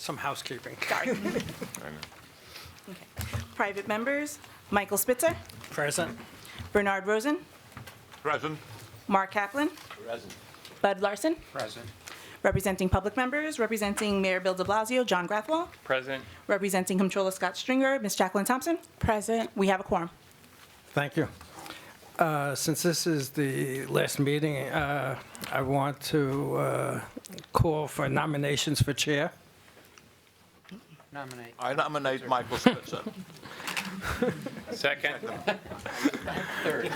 Some housekeeping. Sorry. Okay. Private members, Michael Spitzer, Present. Bernard Rosen, Present. Mark Kaplan, Present. Bud Larson. Present. Representing public members, representing Mayor Bill de Blasio, John Grathwell. Present. Representing Comptroller Scott Stringer, Ms. Jacqueline Thompson. Present. We have a quorum. Thank you. Since this is the last meeting, I want to call for nominations for chair. Nominate. I nominate Michael Spitzer. Second. Third.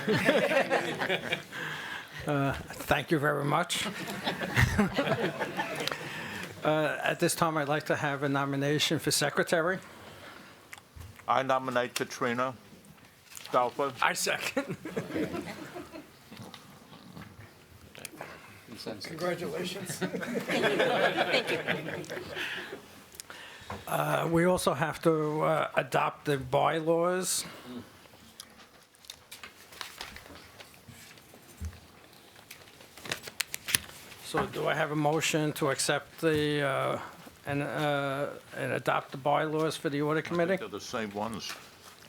Thank you very much. At this time, I'd like to have a nomination for secretary. I nominate Katrina Stalper. I second. Congratulations. Thank you. We also have to adopt the bylaws. So do I have a motion to accept the, and adopt the bylaws for the audit committee? They're the same ones.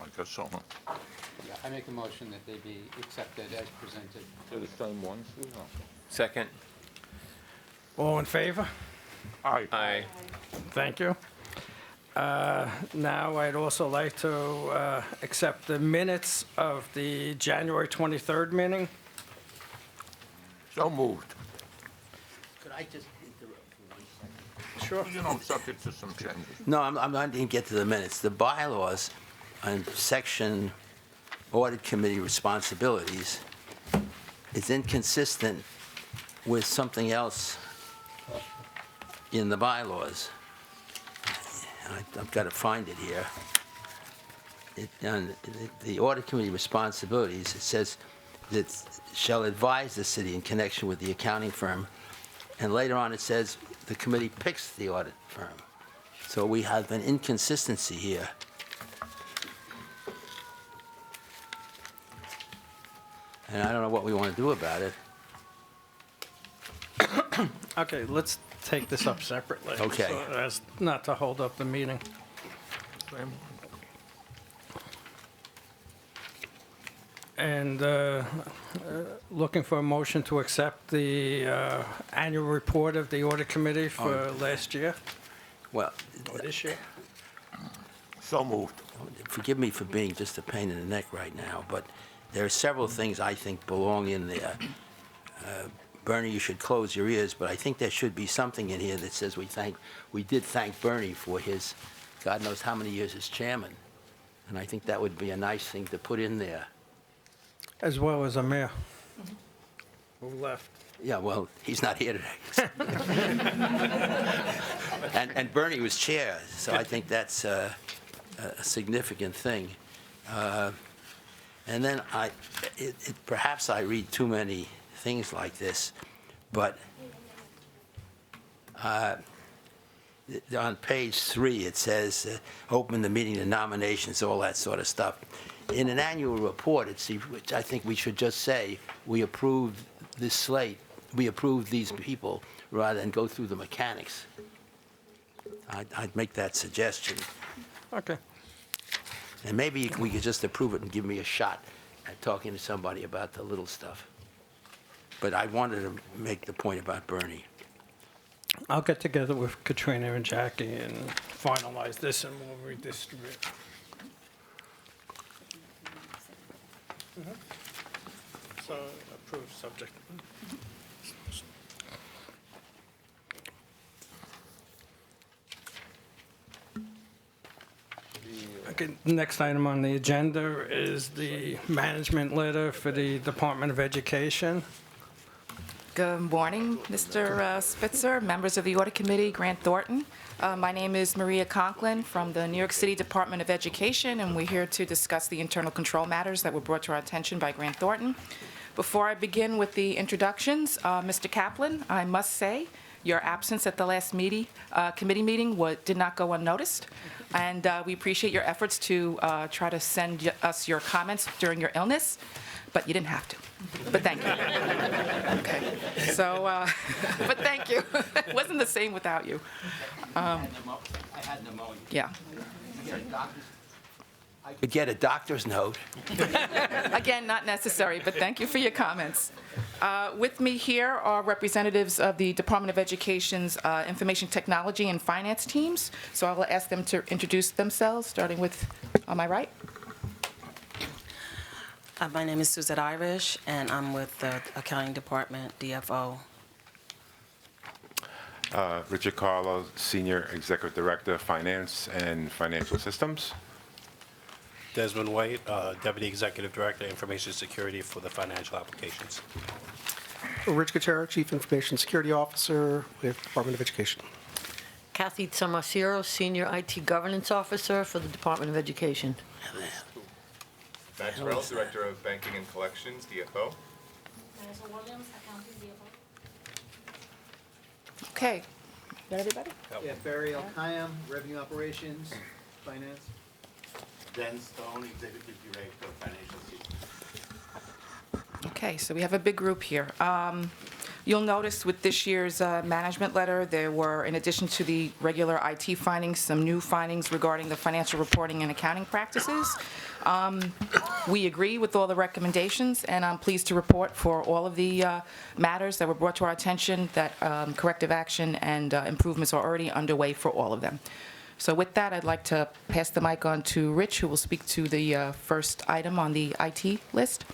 I guess so. Yeah, I make a motion that they be accepted as presented. They're the same ones. Second. All in favor? Aye. Aye. Thank you. Now, I'd also like to accept the minutes of the January 23rd meeting. So moved. Could I just interrupt for 1 second? Sure. You know, I'm subject to some changes. No, I didn't get to the minutes. The bylaws on section Audit Committee responsibilities is inconsistent with something else in the bylaws. I've got to find it here. On the Audit Committee responsibilities, it says that shall advise the city in connection with the accounting firm. And later on, it says the committee picks the audit firm. So we have an inconsistency here. And I don't know what we want to do about it. Okay, let's take this up separately. Okay. So as not to hold up the meeting. And looking for a motion to accept the annual report of the audit committee for last year, Well, or this year. So moved. forgive me for being just a pain in the neck right now, but there are several things I think belong in there. Bernie, you should close your ears, but I think there should be something in here that says we did thank Bernie for his, God knows how many years as chairman. And I think that would be a nice thing to put in there. As well as a mayor who left. Yeah, well, he's not here today. And Bernie was chair, so I think that's a significant thing. And then perhaps I read too many things like this, but on page 3 it says, open the meeting to nominations, all that sort of stuff. In an annual report, which I think we should just say, we approved this slate, we approved these people, rather than go through the mechanics. I'd make that suggestion. Okay. And maybe we could just approve it and give me a shot at talking to somebody about the little stuff. But I wanted to make the point about Bernie. I'll get together with Katrina and Jackie and finalize this, and we'll redistribute. So, approved subject. Okay, next item on the agenda is the management letter for the Department of Education. Good morning, Mr. Spitzer, members of the Audit Committee, Grant Thornton. My name is Maria Conklin from the New York City Department of Education, and we're here to discuss the internal control matters that were brought to our attention by Grant Thornton. Before I begin with the introductions, Mr. Kaplan, I must say, your absence at the last committee meeting did not go unnoticed, and we appreciate your efforts to try to send us your comments during your illness. but you didn't have to. But thank you. Okay, so, but thank you. It wasn't the same without you. I had pneumonia. Yeah. Could get a doctor's note. Again, not necessary, but thank you for your comments. With me here are representatives of the Department of Education's Information Technology and Finance teams. So I will ask them to introduce themselves, starting with on my right. My name is Suzette Irish, and I'm with the Accounting Department, DFO. Richard Carlo, Senior Executive Director, Finance and Financial Systems. Desmond White, Deputy Executive Director, Information Security for the Financial Applications. Rich Gutierrez, Chief Information Security Officer with Department of Education. Kathy Tomasiro, Senior IT Governance Officer for the Department of Education. Max Rell, Director of Banking and Collections, DFO. Vanessa Williams, Accounting DFO. Okay, got everybody? Yeah, Barry Alkayam, Revenue Operations, Finance. Dan Stone, Executive Director, Financial Systems. Okay, so we have a big group here. You'll notice with this year's management letter, there were, in addition to the regular IT findings, some new findings regarding the financial reporting and accounting practices. We agree with all the recommendations, and I'm pleased to report for all of the matters that were brought to our attention that corrective action and improvements are already underway for all of them. So with that, I'd like to pass the mic on to Rich, who will speak to the first item on the IT list.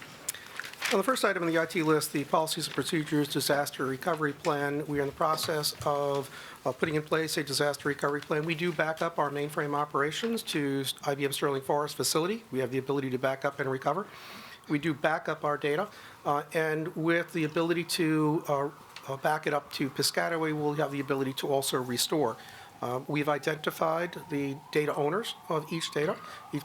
Well, the first item on the IT list, the Policies and Procedures Disaster Recovery Plan. We are in the process of putting in place a disaster recovery plan. We do back up our mainframe operations to IBM Sterling Forest facility. We have the ability to back up and recover. We do back up our data, and with the ability to back it up to Piscataway, we'll have the ability to also restore. We've identified the data owners of each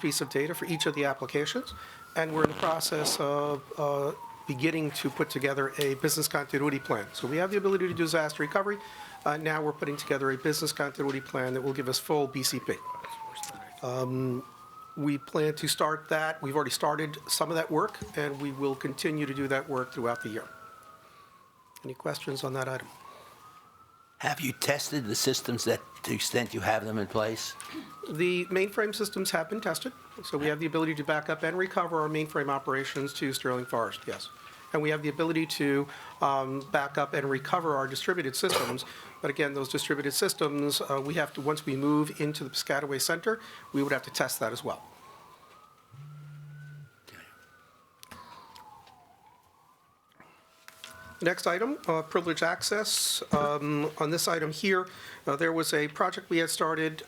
piece of data for each of the applications, and we're in the process of beginning to put together a business continuity plan. So we have the ability to do disaster recovery. Now we're putting together a business continuity plan that will give us full BCP. We plan to start that. We've already started some of that work, and we will continue to do that work throughout the year. Any questions on that item? Have you tested the systems to the extent you have them in place? The mainframe systems have been tested, so we have the ability to back up and recover our mainframe operations to Sterling Forest, yes. And we have the ability to back up and recover our distributed systems. But again, those distributed systems, we have to, once we move into the Piscataway Center, we would have to test that as well. Next item, privileged access. On this item here, there was a project we had started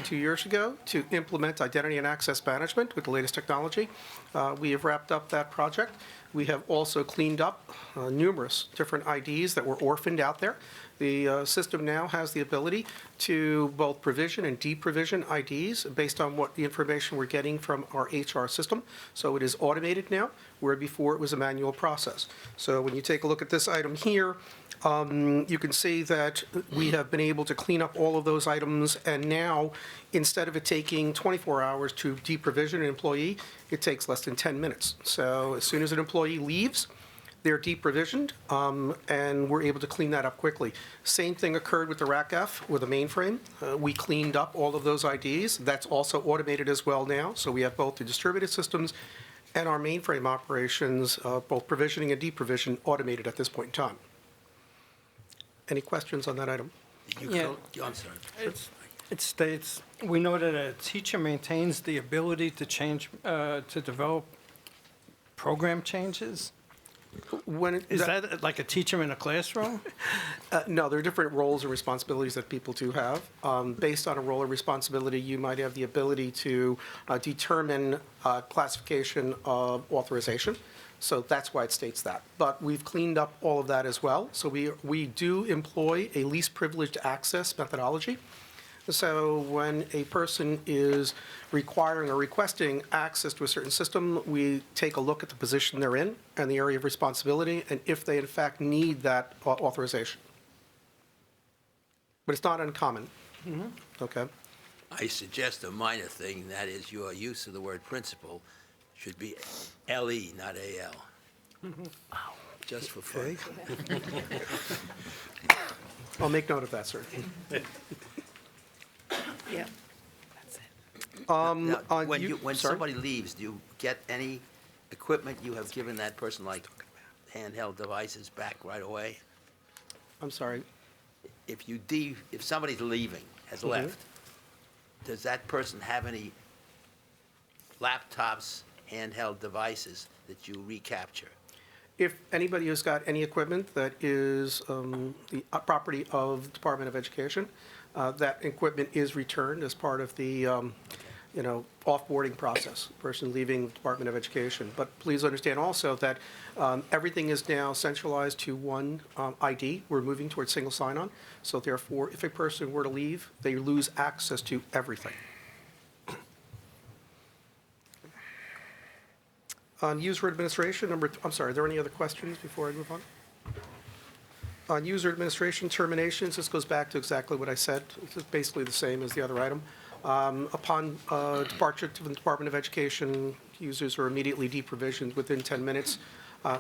2 years ago to implement identity and access management with the latest technology. We have wrapped up that project. We have also cleaned up numerous different IDs that were orphaned out there. The system now has the ability to both provision and deprovision IDs based on what the information we're getting from our HR system. So it is automated now, where before it was a manual process. So when you take a look at this item here, you can see that we have been able to clean up all of those items, and now, instead of it taking 24 hours to deprovision an employee, it takes less than 10 minutes. So as soon as an employee leaves, they're deprovisioned, and we're able to clean that up quickly. Same thing occurred with the RACF, with the mainframe. We cleaned up all of those IDs. That's also automated as well now. So we have both the distributed systems and our mainframe operations, both provisioning and deprovision, automated at this point in time. Any questions on that item? Yeah. I'm sorry. It states, we know that a teacher maintains the ability to change, to develop program changes. Is that like a teacher in a classroom? No, there are different roles and responsibilities that people do have. Based on a role or responsibility, you might have the ability to determine classification of authorization. So that's why it states that. But we've cleaned up all of that as well. So we do employ a least privileged access methodology. So when a person is requiring or requesting access to a certain system, we take a look at the position they're in and the area of responsibility, and if they in fact need that authorization. But it's not uncommon. Mm-hmm. Okay. I suggest a minor thing, that is your use of the word principal should be LE, not AL. Just for fun. I'll make note of that, sir. Yeah. Now, when sorry? somebody leaves, do you get any equipment you have given that person, like handheld devices, back right away? I'm sorry. If somebody's leaving, has left, does that person have any laptops, handheld devices that you recapture? If anybody has got any equipment that is the property of the Department of Education, that equipment is returned as part of the, offboarding process, person leaving the Department of Education. But please understand also that everything is now centralized to one ID. We're moving towards single sign-on. So therefore, if a person were to leave, they lose access to everything. On user administration, I'm sorry, are there any other questions before I move on? On user administration terminations, this goes back to exactly what I said. It's basically the same as the other item. Upon departure to the Department of Education, users are immediately deprovisioned within 10 minutes.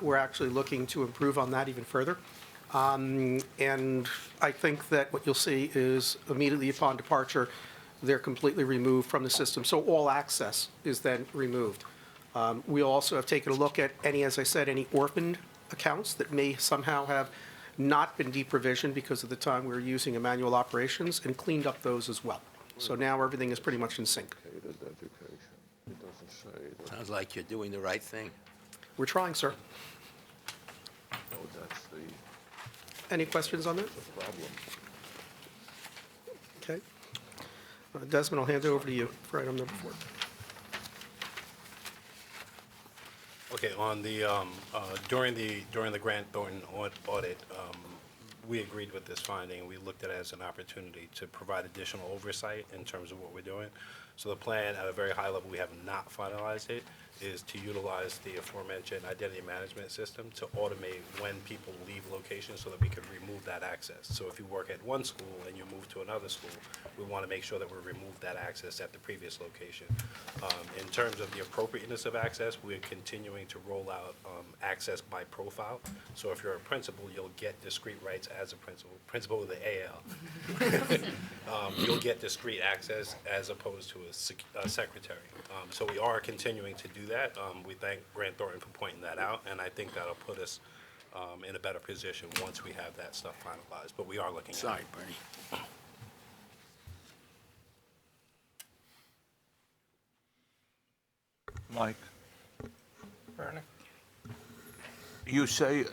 We're actually looking to improve on that even further. And I think that what you'll see is immediately upon departure, they're completely removed from the system. So all access is then removed. We also have taken a look at as I said, any orphaned accounts that may somehow have not been deprovisioned because of the time we were using a manual operations and cleaned up those as well. So now everything is pretty much in sync. Sounds like you're doing the right thing. We're trying, sir. Any questions on that? Okay. Desmond, I'll hand it over to you for item number 4. Okay, on the, during the Grant Thornton audit, we agreed with this finding. We looked at it as an opportunity to provide additional oversight in terms of what we're doing. So the plan, at a very high level, we have not finalized it, is to utilize the aforementioned identity management system to automate when people leave locations so that we can remove that access. So if you work at one school and you move to another school, we want to make sure that we remove that access at the previous location. In terms of the appropriateness of access, we're continuing to roll out access by profile. So if you're a principal, you'll get discrete rights as a principal with the AL. You'll get discrete access as opposed to a secretary. So we are continuing to do that. We thank Grant Thornton for pointing that out, and I think that'll put us in a better position once we have that stuff finalized. But we are looking at it. Sorry, Bernie. Mike, Bernie? you say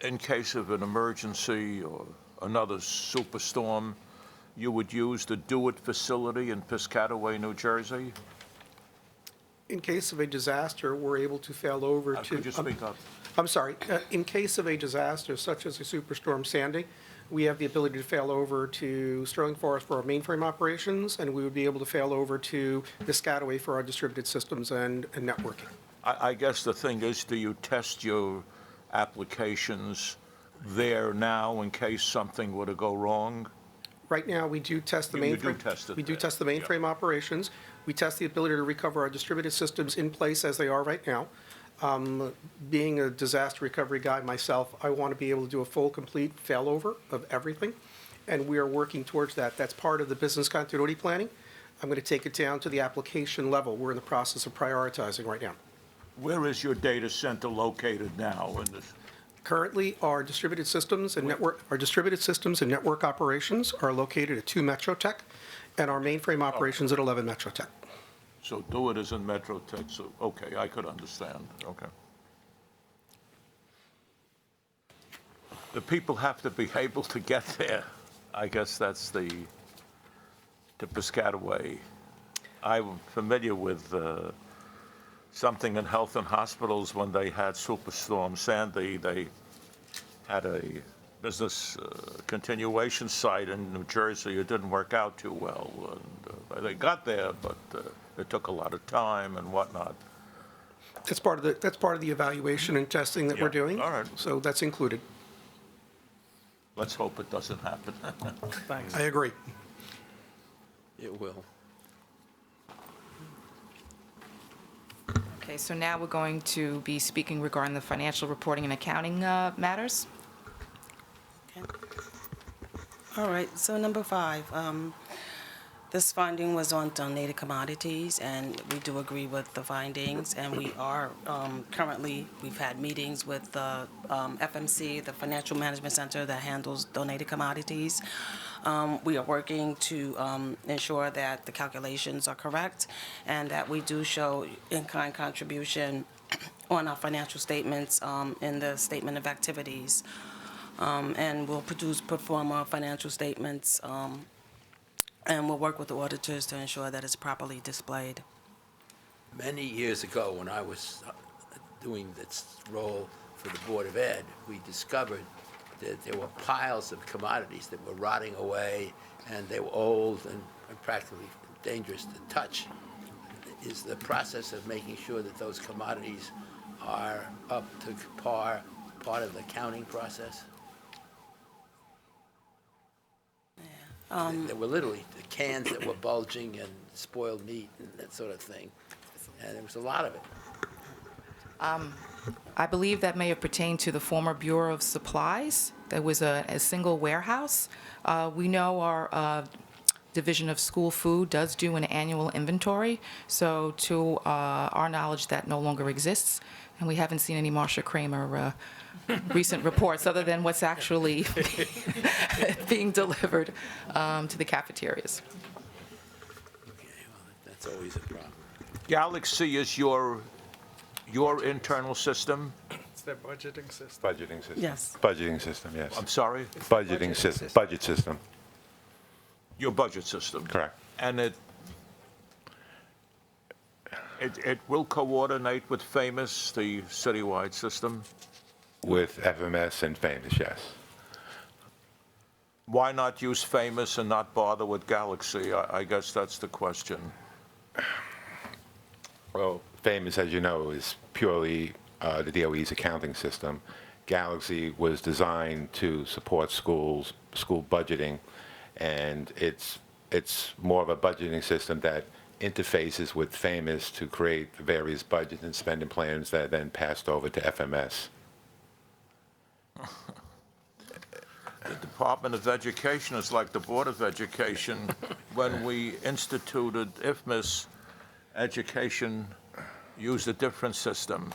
in case of an emergency or another superstorm, you would use the Do-It facility in Piscataway, New Jersey? In case of a disaster, we're able to fail over to... Could you speak up? I'm sorry. In case of a disaster such as a Superstorm Sandy, we have the ability to fail over to Sterling Forest for our mainframe operations, and we would be able to fail over to Piscataway for our distributed systems and networking. I guess the thing is, do you test your applications there now in case something were to go wrong? Right now, we do test the You mainframe. do test it We do there, test the mainframe yeah. operations. We test the ability to recover our distributed systems in place as they are right now. Being a disaster recovery guy myself, I want to be able to do a full, complete failover of everything, and we are working towards that. That's part of the business continuity planning. I'm going to take it down to the application level. We're in the process of prioritizing right now. Where is your data center located now in this? Currently, our distributed systems and network operations are located at 2 Metro Tech, and our mainframe operations at 11 Metro Tech. So Do It is in Metro Tech, so, okay, I could understand, okay. The people have to be able to get there. I guess that's to Piscataway. I'm familiar with something in health and hospitals when they had Superstorm Sandy. They had a business continuation site in New Jersey. It didn't work out too well. And they got there, but it took a lot of time and whatnot. That's part of the evaluation and testing that we're doing. All right. So that's included. Let's hope it doesn't happen. Thanks. I agree. It will. Okay, so now we're going to be speaking regarding the financial reporting and accounting matters. All right, so number 5, this finding was on donated commodities, and we do agree with the findings, and we are currently, we've had meetings with the FMC, the Financial Management Center that handles donated commodities. We are working to ensure that the calculations are correct and that we do show in-kind contribution on our financial statements in the statement of activities. And we'll perform our financial statements, and we'll work with the auditors to ensure that it's properly displayed. Many years ago, when I was doing this role for the Board of Ed, we discovered that there were piles of commodities that were rotting away, and they were old and practically dangerous to touch. Is the process of making sure that those commodities are up to par part of the counting process? There were literally the cans that were bulging and spoiled meat and that sort of thing, and there was a lot of it. I believe that may have pertained to the former Bureau of Supplies. There was a single warehouse. We know our Division of School Food does do an annual inventory, so to our knowledge, that no longer exists, and we haven't seen any Marsha Kramer recent reports other than what's actually being delivered to the cafeterias. Okay, well, that's always a problem. Galaxy is your internal system? It's their budgeting system. Budgeting system. Yes. Budgeting system, yes. I'm sorry? Budgeting system, budget system, Your budget system? correct. And it will coordinate with Famous, the citywide system? With FMS and Famous, yes. Why not use Famous and not bother with Galaxy? I guess that's the question. Well, Famous, as you know, is purely the DOE's accounting system. Galaxy was designed to support schools, school budgeting, and it's more of a budgeting system that interfaces with Famous to create various budget and spending plans that are then passed over to FMS. The Department of Education is like the Board of Education. When we instituted IFMIS, education used a different system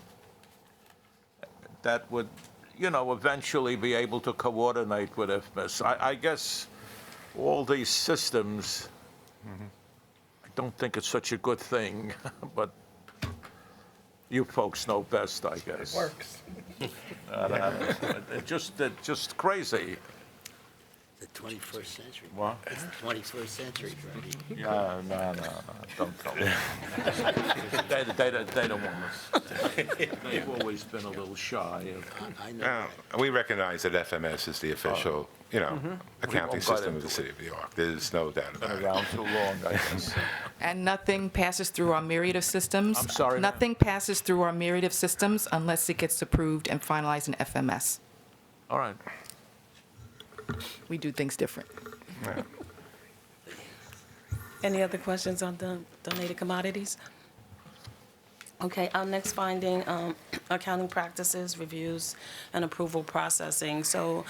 that would, eventually be able to coordinate with IFMIS. I guess all these systems, I don't think it's such a good thing, but you folks know best, I guess. It works. It's just crazy. The 21st century. What? It's the 21st century, Freddie. No, don't tell me. They don't want us. They've always been a little shy of. I know. We recognize that FMS is the official, accounting system of the city of New York. There's no doubt about Been it. around too long, I guess. And nothing passes through our myriad of systems. I'm sorry, ma'am? Nothing passes through our myriad of systems unless it gets approved and finalized in FMS. All right. We do things different. Any other questions on the donated commodities? Okay, our next finding, accounting practices, reviews, and approval processing. So,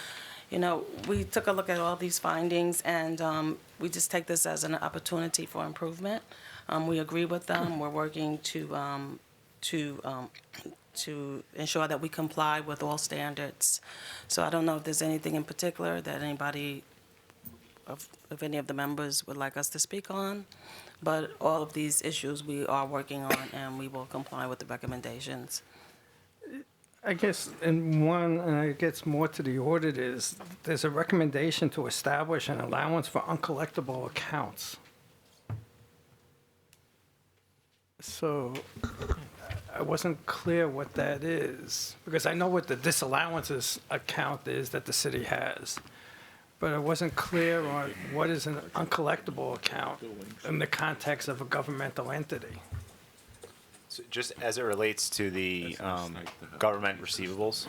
we took a look at all these findings, and we just take this as an opportunity for improvement. We agree with them. We're working to ensure that we comply with all standards. So I don't know if there's anything in particular that anybody, if any of the members would like us to speak on, but all of these issues we are working on, and we will comply with the recommendations. I guess, and it gets more to the audit, is there's a recommendation to establish an allowance for uncollectible accounts. So I wasn't clear what that is, because I know what the disallowances account is that the city has, but I wasn't clear on what is an uncollectible account in the context of a governmental entity. So just as it relates to the government receivables,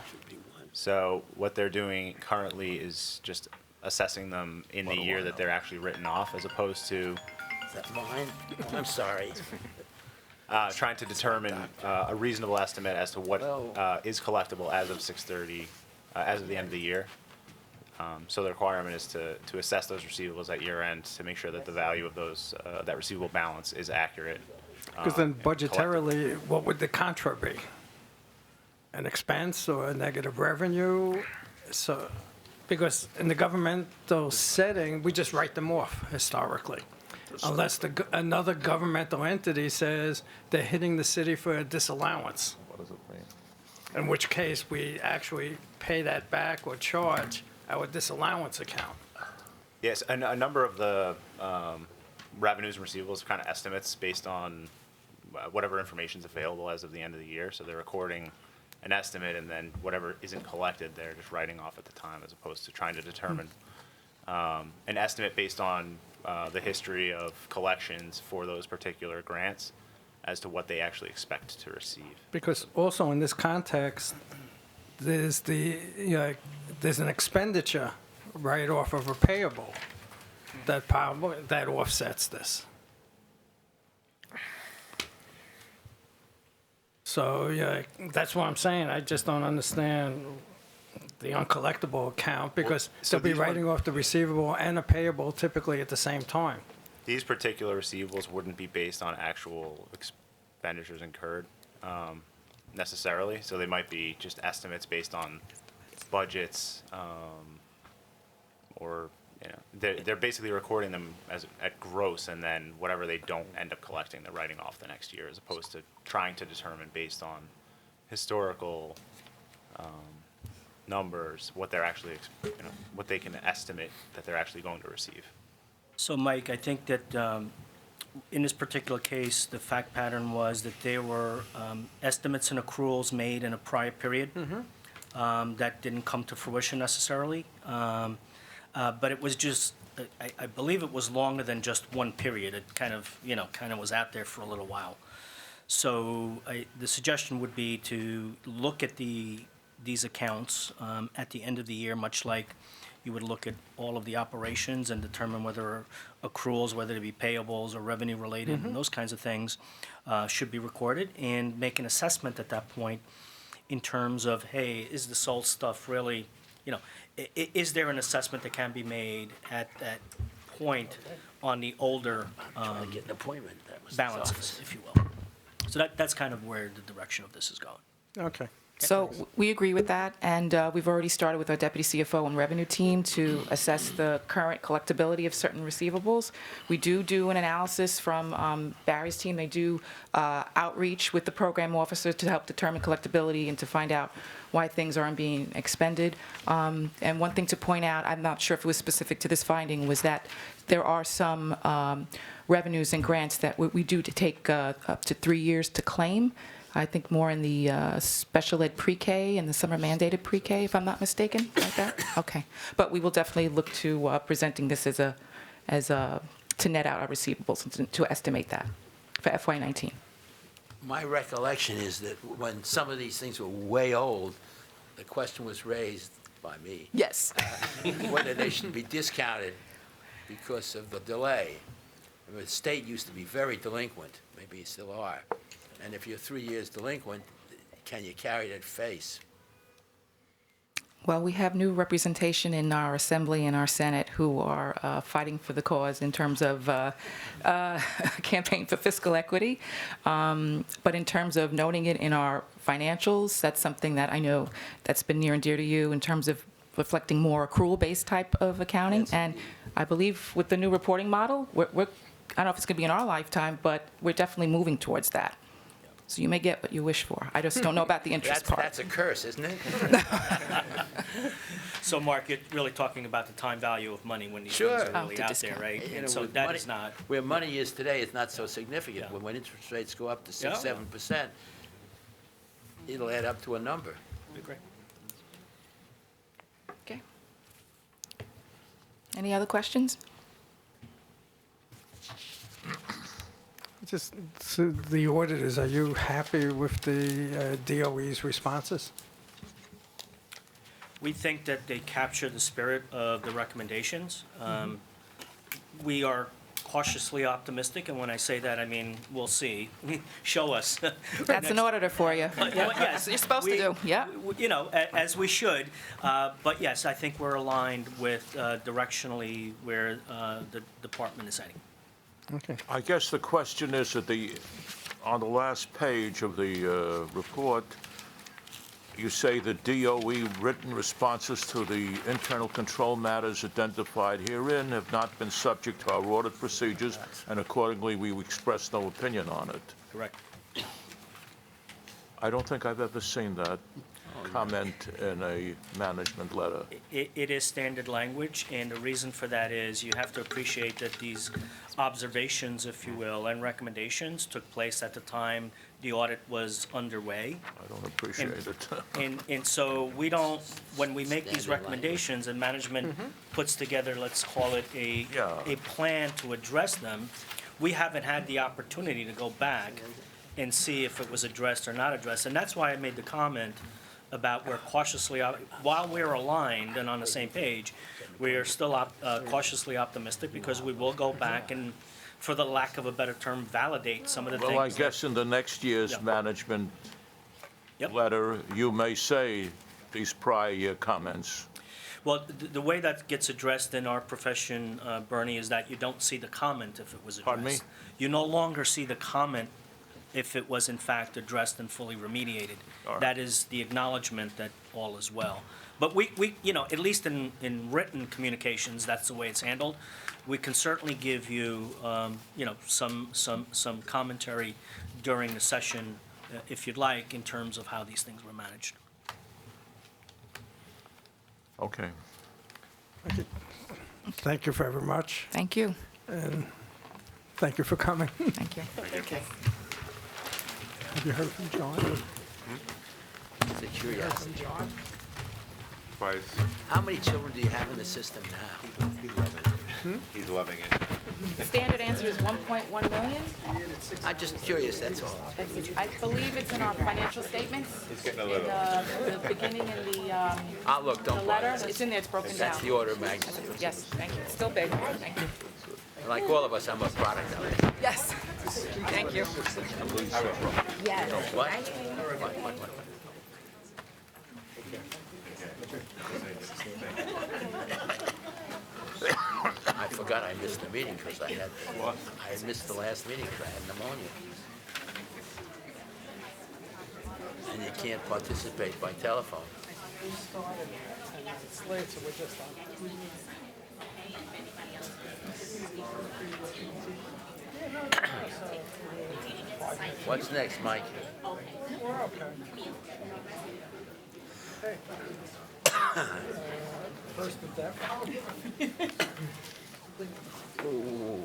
so what they're doing currently is just assessing them in the year that they're actually written off, as opposed to. Is that mine? Oh, I'm sorry. trying to determine a reasonable estimate as to what is collectible as of 6/30, as of the end of the year. So the requirement is to assess those receivables at year end to make sure that the value of those, that receivable balance is accurate. Because then and collectible. budgetarily, what would the contra be? An expense or a negative revenue? So, because in the governmental setting, we just write them off historically. Unless another governmental entity says they're hitting the city for a disallowance. What does it mean? In which case, we actually pay that back or charge our disallowance account. Yes, a number of the revenues and receivables are kind of estimates based on whatever information is available as of the end of the year. So they're recording an estimate, and then whatever isn't collected, they're just writing off at the time, as opposed to trying to determine an estimate based on the history of collections for those particular grants as to what they actually expect to receive. Because also in this context, there's there's an expenditure right off of a payable that offsets this. So, that's what I'm saying. I just don't understand the uncollectible account, because so they'll be these one- writing off the receivable and a payable typically at the same time. These particular receivables wouldn't be based on actual expenditures incurred necessarily, so they might be just estimates based on budgets, or, they're basically recording them as at gross, and then whatever they don't end up collecting, they're writing off the next year, as opposed to trying to determine based on historical numbers what they're actually, what they can estimate that they're actually going to receive. So, Mike, I think that in this particular case, the fact pattern was that there were estimates and accruals made in a prior period that didn't come to fruition necessarily. But it was just, I believe it was longer than just one period. It kind of was out there for a little while. So the suggestion would be to look at these accounts at the end of the year, much like you would look at all of the operations and determine whether accruals, whether they be payables or revenue related, and those kinds of things should be recorded, and make an assessment at that point in terms of, hey, is the sold stuff really, is there an assessment that can be made at that point on the older Get an appointment. That was balances, if you will? So that's kind of where the direction of this is going. Okay. So we agree with that, and we've already started with our deputy CFO and revenue team to assess the current collectability of certain receivables. We do an analysis from Barry's team. They do outreach with the program officers to help determine collectability and to find out why things aren't being expended. And one thing to point out, I'm not sure if it was specific to this finding, was that there are some revenues and grants that we do to take up to 3 years to claim. I think more in the special ed pre-K and the summer mandated pre-K, if I'm not mistaken, like that? Okay. But we will definitely look to presenting this as to net out our receivables and to estimate that for FY19. My recollection is that when some of these things were way old, the question was raised by me. Yes. Whether they should be discounted because of the delay. I mean, the state used to be very delinquent, maybe you still are. And if you're 3 years delinquent, can you carry that face? Well, we have new representation in our Assembly and our Senate who are fighting for the cause in terms of campaign for fiscal equity. But in terms of noting it in our financials, that's something that I know that's been near and dear to you in terms of reflecting more accrual-based type of accounting. Yes. And I believe with the new reporting model, I don't know if it's going to be in our lifetime, but we're definitely moving towards that. So you may get what you wish for. I just don't know about the interest part. That's a curse, isn't it? So, Mark, you're really talking about the time value of money when these Sure. things are really to out discount. there, right? You And know, so with that money- is not, Where money is today is not so significant. Yeah. When interest rates go up to Yeah. 6, 7%, it'll add up to a number. agree. Okay. Any other questions? Just so the auditors, are you happy with the DOE's responses? We think that they capture the spirit of the recommendations. We are cautiously optimistic, and when I say that, I mean, we'll see. Show us. That's an auditor for you. Well, yes, You're supposed to do, yeah. You know, as we should. But yes, I think we're aligned with directionally where the department is heading. Okay. I guess the question is on the last page of the report, you say the DOE written responses to the internal control matters identified herein have not been subject to our audit procedures, and accordingly, we express no opinion on it. Correct. I don't think I've ever seen that comment in a management letter. It is standard language, and the reason for that is you have to appreciate that these observations, if you will, and recommendations took place at the time the audit was underway. I don't appreciate it. And so we don't, when we make these recommendations and management puts together, let's call it a plan to address them, we haven't had the opportunity to go back and see if it was addressed or not addressed. And that's why I made the comment about we're cautiously, while we're aligned and on the same page, we are still cautiously optimistic because we will go back and, for the lack of a better term, validate some of the things. Well, I guess in the next year's management letter, you may say these prior year comments. Well, the way that gets addressed in our profession, Bernie, is that you don't see the comment if it was addressed. Pardon me? You no longer see the comment if it was in fact addressed and fully remediated. All right. That is the acknowledgement that all is well. But we, you know, at least in written communications, that's the way it's handled. We can certainly give you, you know, some commentary during the session, if you'd like, in terms of how these things were managed. Okay. Thank you very much, Thank you. and thank you for coming. Thank you. Have you heard from John? It's a curiosity. Twice. How many children do you have in the system now? He's loving it. The standard answer is 1.1 million. I'm just curious, that's all. I believe it's in our financial statements. He's getting a In little. the beginning in the Look, the don't letter, bother. it's in there, it's broken down. That's the order of magnitude. Yes, thank you. It's still big, thank you. Like all of us, I'm a product of it. Yes, thank you. Yes. What? I forgot I missed the meeting because I missed the last meeting because I had pneumonia. And you can't participate by telephone. What's next, Mike? First of that. Ooh.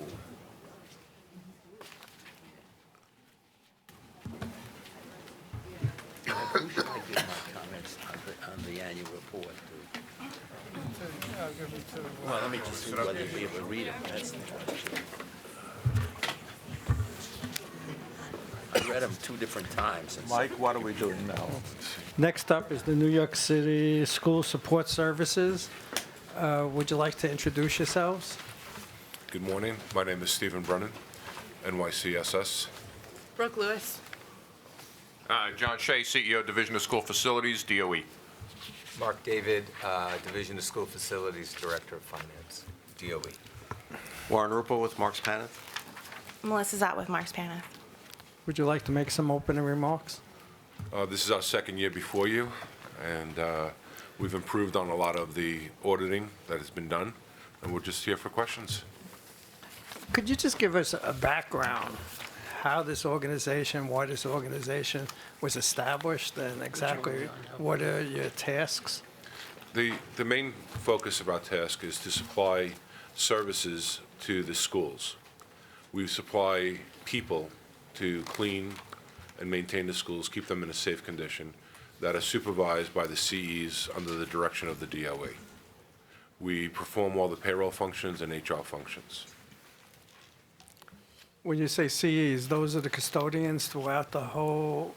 Who should I give my comments on the annual report to? Well, let me just see whether you'll be able to read them. That's the question. I read them 2 different times. And Mike, what are we doing now? Next up is the New York City School Support Services. Would you like to introduce yourselves? Good morning. My name is Stephen Brennan, NYCSS. Brooke Lewis. John Shea, CEO, Division of School Facilities, DOE. Mark David, Division of School Facilities, Director of Finance, DOE. Warren Ruppel with Marks Paneth. Melissa Zott with Marks Paneth. Would you like to make some opening remarks? This is our second year before you, and we've improved on a lot of the auditing that has been done, and we're just here for questions. Could you just give us a background, how this organization, why this organization was established, and exactly what are your tasks? The main focus of our task is to supply services to the schools. We supply people to clean and maintain the schools, keep them in a safe condition, that are supervised by the CEs under the direction of the DOE. We perform all the payroll functions and HR functions. When you say CEs, those are the custodians throughout the whole,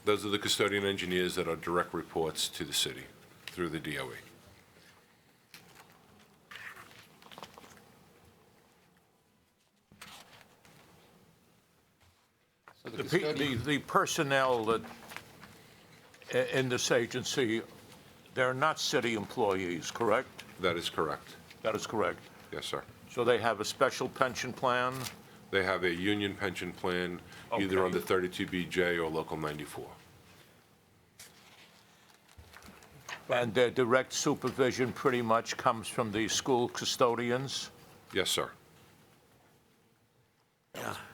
Those are the custodian engineers that are direct reports to the city through the DOE. So the The custodian, the personnel that, in this agency, they're not city employees, correct? That is correct. That is correct. Yes, sir. So they have a special pension plan? They have a union pension plan, either Okay. under 32BJ or Local 94. And their direct supervision pretty much comes from the school custodians? Yes, sir.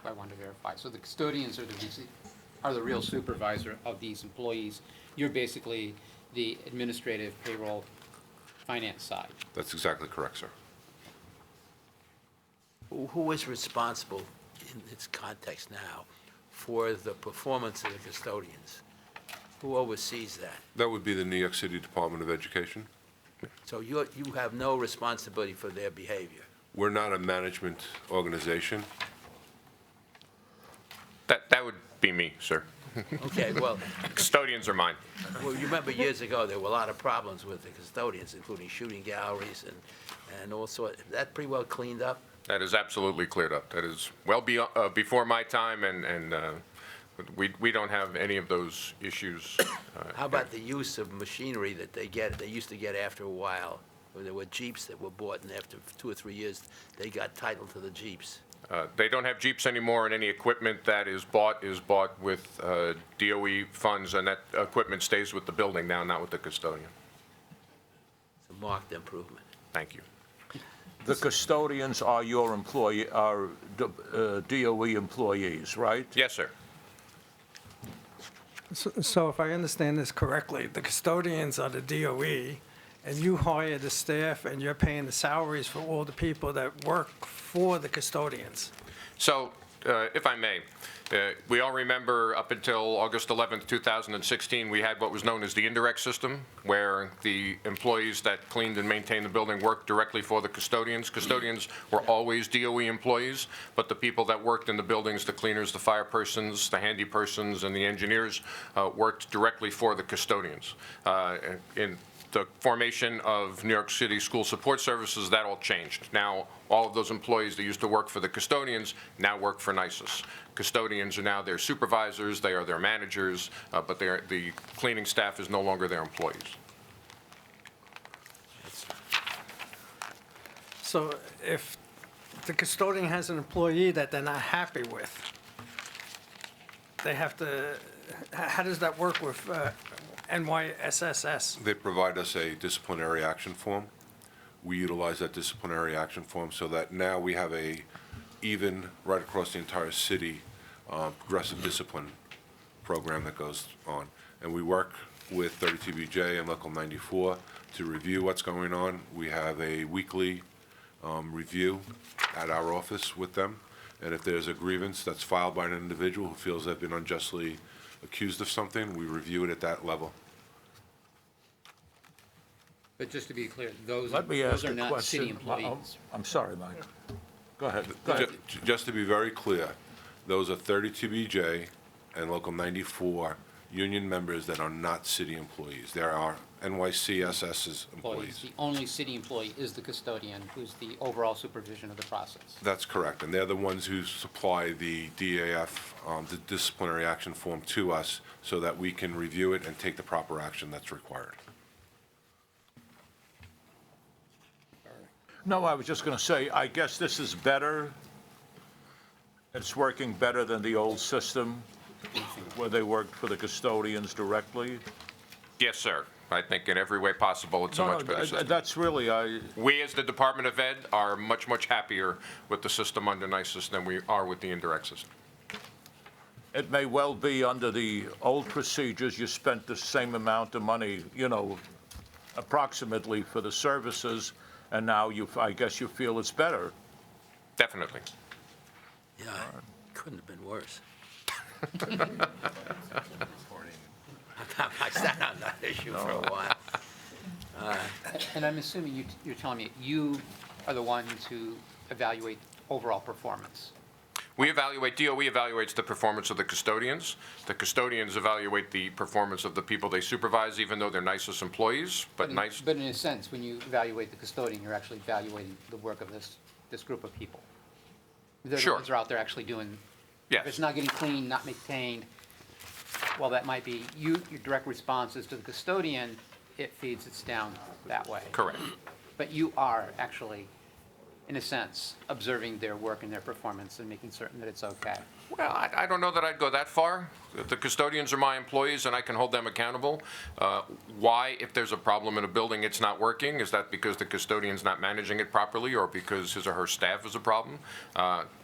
I wanted to verify. So the custodians are the real supervisor of these employees. You're basically the administrative, payroll, finance side. That's exactly correct, sir. Who is responsible in its context now for the performance of the custodians? Who oversees that? That would be the New York City Department of Education. So you have no responsibility for their behavior? We're not a management organization. That would be me, sir. Okay, well, Custodians are mine. well, you remember years ago, there were a lot of problems with the custodians, including shooting galleries and all sorts. That pretty well cleaned up? That is absolutely cleared up. That is well before my time, and we don't have any of those issues. How about the use of machinery that they used to get after a while? Where there were Jeeps that were bought, and after 2 or 3 years, they got title to the Jeeps. They don't have Jeeps anymore, and any equipment that is bought with DOE funds, and that equipment stays with the building now, not with the custodian. It's a marked improvement. Thank you. The custodians are your employee, are DOE employees, right? Yes, sir. So if I understand this correctly, the custodians are the DOE, and you hire the staff, and you're paying the salaries for all the people that work for the custodians. So, if I may, we all remember up until August 11th, 2016, we had what was known as the indirect system, where the employees that cleaned and maintained the building worked directly for the custodians. Custodians were always DOE employees, but the people that worked in the buildings, the cleaners, the fire persons, the handy persons, and the engineers worked directly for the custodians. In the formation of New York City School Support Services, that all changed. Now, all of those employees that used to work for the custodians now work for NYSUS. Custodians are now their supervisors, they are their managers, but the cleaning staff is no longer their employees. So if the custodian has an employee that they're not happy with, they have to, how does that work with NYSSS? They provide us a disciplinary action form. We utilize that disciplinary action form so that now we have a even, right across the entire city, progressive discipline program that goes on. And we work with 32BJ and Local 94 to review what's going on. We have a weekly review at our office with them. And if there's a grievance that's filed by an individual who feels they've been unjustly accused of something, we review it at that level. But just to be clear, those Let me ask are a not city question. employees. I'm sorry, Mike. Go ahead. Go ahead. Just to be very clear, those are 32BJ and Local 94 union members that are not city employees. There are NYCSS's employees. The only city employee is the custodian, who's the overall supervision of the process. That's correct, and they're the ones who supply the DAF, the disciplinary action form to us so that we can review it and take the proper action that's required. No, I was just going to say, I guess this is better. It's working better than the old system where they worked for the custodians directly. Yes, sir. I think in every way possible, it's a much better system. That's really, We, as the Department of Ed, are much, much happier with the system under NYSUS than we are with the indirect system. it may well be under the old procedures, you spent the same amount of money, you know, approximately for the services, and now I guess you feel it's better. Definitely. Yeah, couldn't have been worse. I sat on that issue for a while. And I'm assuming you're telling me you are the ones who evaluate overall performance. DOE evaluates the performance of the custodians. The custodians evaluate the performance of the people they supervise, even though they're NYSUS employees, but in a sense, when you evaluate the custodian, you're actually evaluating the work of this group of people. They're the Sure. ones who are out there actually doing Yes. If it's not getting cleaned, not maintained, well, that might be, your direct response is to the custodian, it feeds its down that way. Correct. But you are actually, in a sense, observing their work and their performance and making certain that it's okay. Well, I don't know that I'd go that far. The custodians are my employees, and I can hold them accountable. Why, if there's a problem in a building, it's not working? Is that because the custodian's not managing it properly, or because his or her staff is a problem?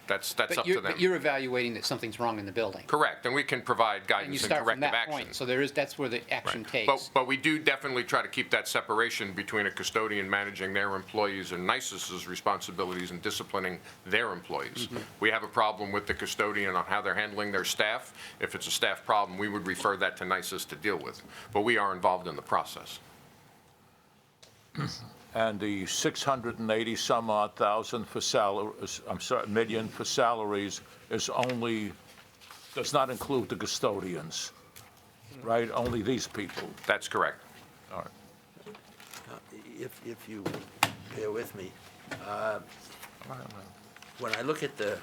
That's up to them. But you're evaluating that something's wrong in the building. Correct, and we can provide And you guidance and start from corrective that action. point, so that's where the action Right. takes. But we do definitely try to keep that separation between a custodian managing their employees and NICES's responsibilities and disciplining their employees. Mhm. We have a problem with the custodian on how they're handling their staff. If it's a staff problem, we would refer that to NICES to deal with. But we are involved in the process. And the 680 some odd thousand for salaries, million for salaries is only, does not include the custodians, right? Only these people. That's correct. All right. If you bear with me, when I look at the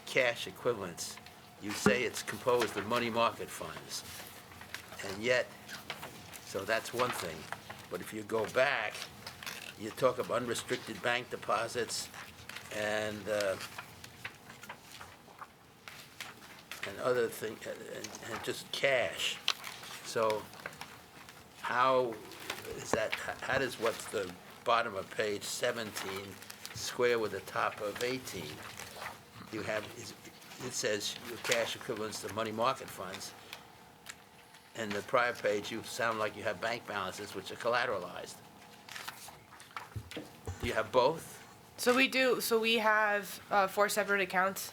cash equivalents, you say it's composed of money market funds. And yet, so that's one thing. But if you go back, you talk of unrestricted bank deposits and other things, and just cash. So how is that, how does what's the bottom of page 17 square with the top of 18? You have, it says your cash equivalents to money market funds. And the prior page, you sound like you have bank balances which are collateralized. Do you have both? So we do. So we have 4 separate accounts,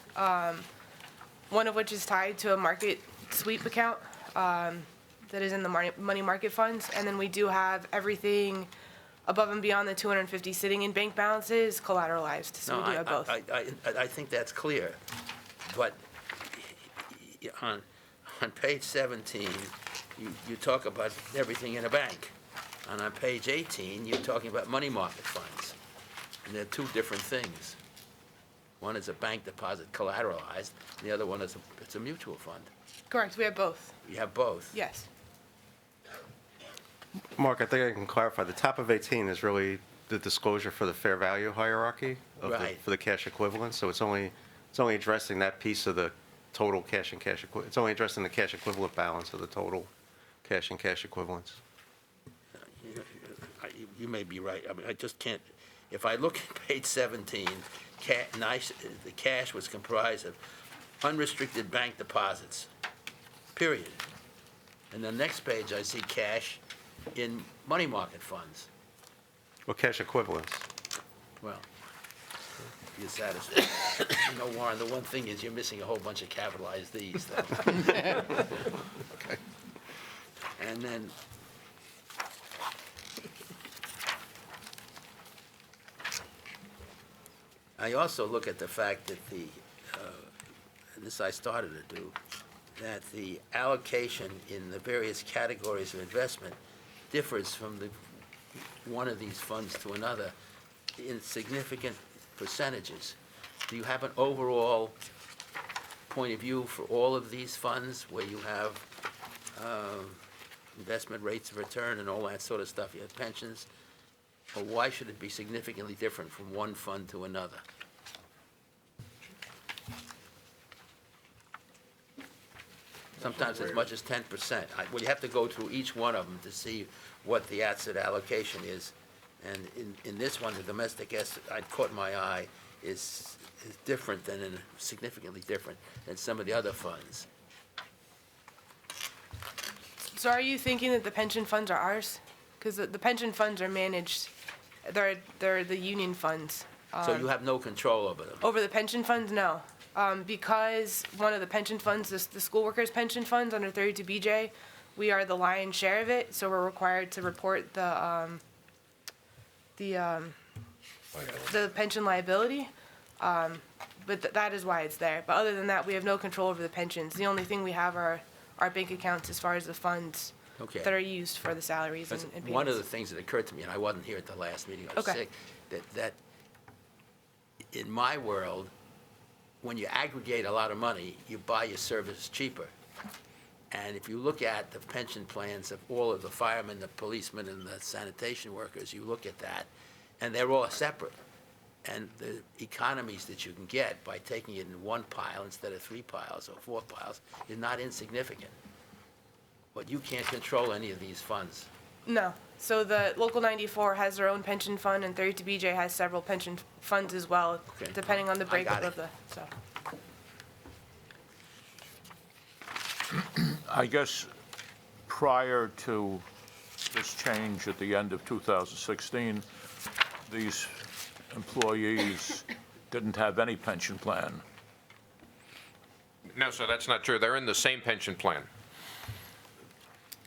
one of which is tied to a market sweep account that is in the money market funds. And then we do have everything above and beyond the 250 sitting in bank balances collateralized. So we do have both. I think that's clear. But on page 17, you talk about everything in a bank. And on page 18, you're talking about money market funds. And they're two different things. One is a bank deposit collateralized, the other one is it's a mutual fund. Correct. We have both. You have both? Yes. Mark, I think I can clarify. The top of 18 is really the disclosure for the fair value hierarchy of Right. for the cash equivalents. So it's only addressing that piece of the total cash and cash equivalent. It's only addressing the cash equivalent balance of the total cash and cash equivalents. You may be right. I mean, I just can't, if I look at page 17, the cash was comprised of unrestricted bank deposits, period. And the next page, I see cash in money market funds. Well, cash equivalents. Well, you're satisfied. You know, Warren, the one thing is you're missing a whole bunch of capitalized Ds, though. Okay. And then, I also look at the fact that and this I started to do, that the allocation in the various categories of investment differs from one of these funds to another in significant percentages. Do you have an overall point of view for all of these funds where you have investment rates of return and all that sort of stuff? You have pensions? Or why should it be significantly different from one fund to another? Sometimes as much as 10%. Well, you have to go through each one of them to see what the asset allocation is. And in this one, the domestic asset, I caught my eye, is different than, significantly different than some of the other funds. So are you thinking that the pension funds are ours? Because the pension funds are managed, they're the union funds. So you have no control over them? Over the pension funds, no. Because one of the pension funds, the school workers' pension funds under 32BJ, we are the lion's share of it, so we're required to report the pension liability. But that is why it's there. But other than that, we have no control over the pensions. The only thing we have are our bank accounts as far as the funds Okay. that are used for the salaries and That's payments. one of the things that occurred to me, and I wasn't here at the last meeting, I was Okay. sick, that in my world, when you aggregate a lot of money, you buy your service cheaper. And if you look at the pension plans of all of the firemen, the policemen, and the sanitation workers, you look at that, and they're all separate. And the economies that you can get by taking it in one pile instead of 3 piles or 4 piles is not insignificant. But you can't control any of these funds. No. So the Local 94 has their own pension fund, and 32BJ has several pension funds as well, Okay. depending on the I breakup got of the, so. I guess prior to this change at the end of 2016, these employees didn't have any pension plan. No, sir, that's not true. They're in the same pension plan.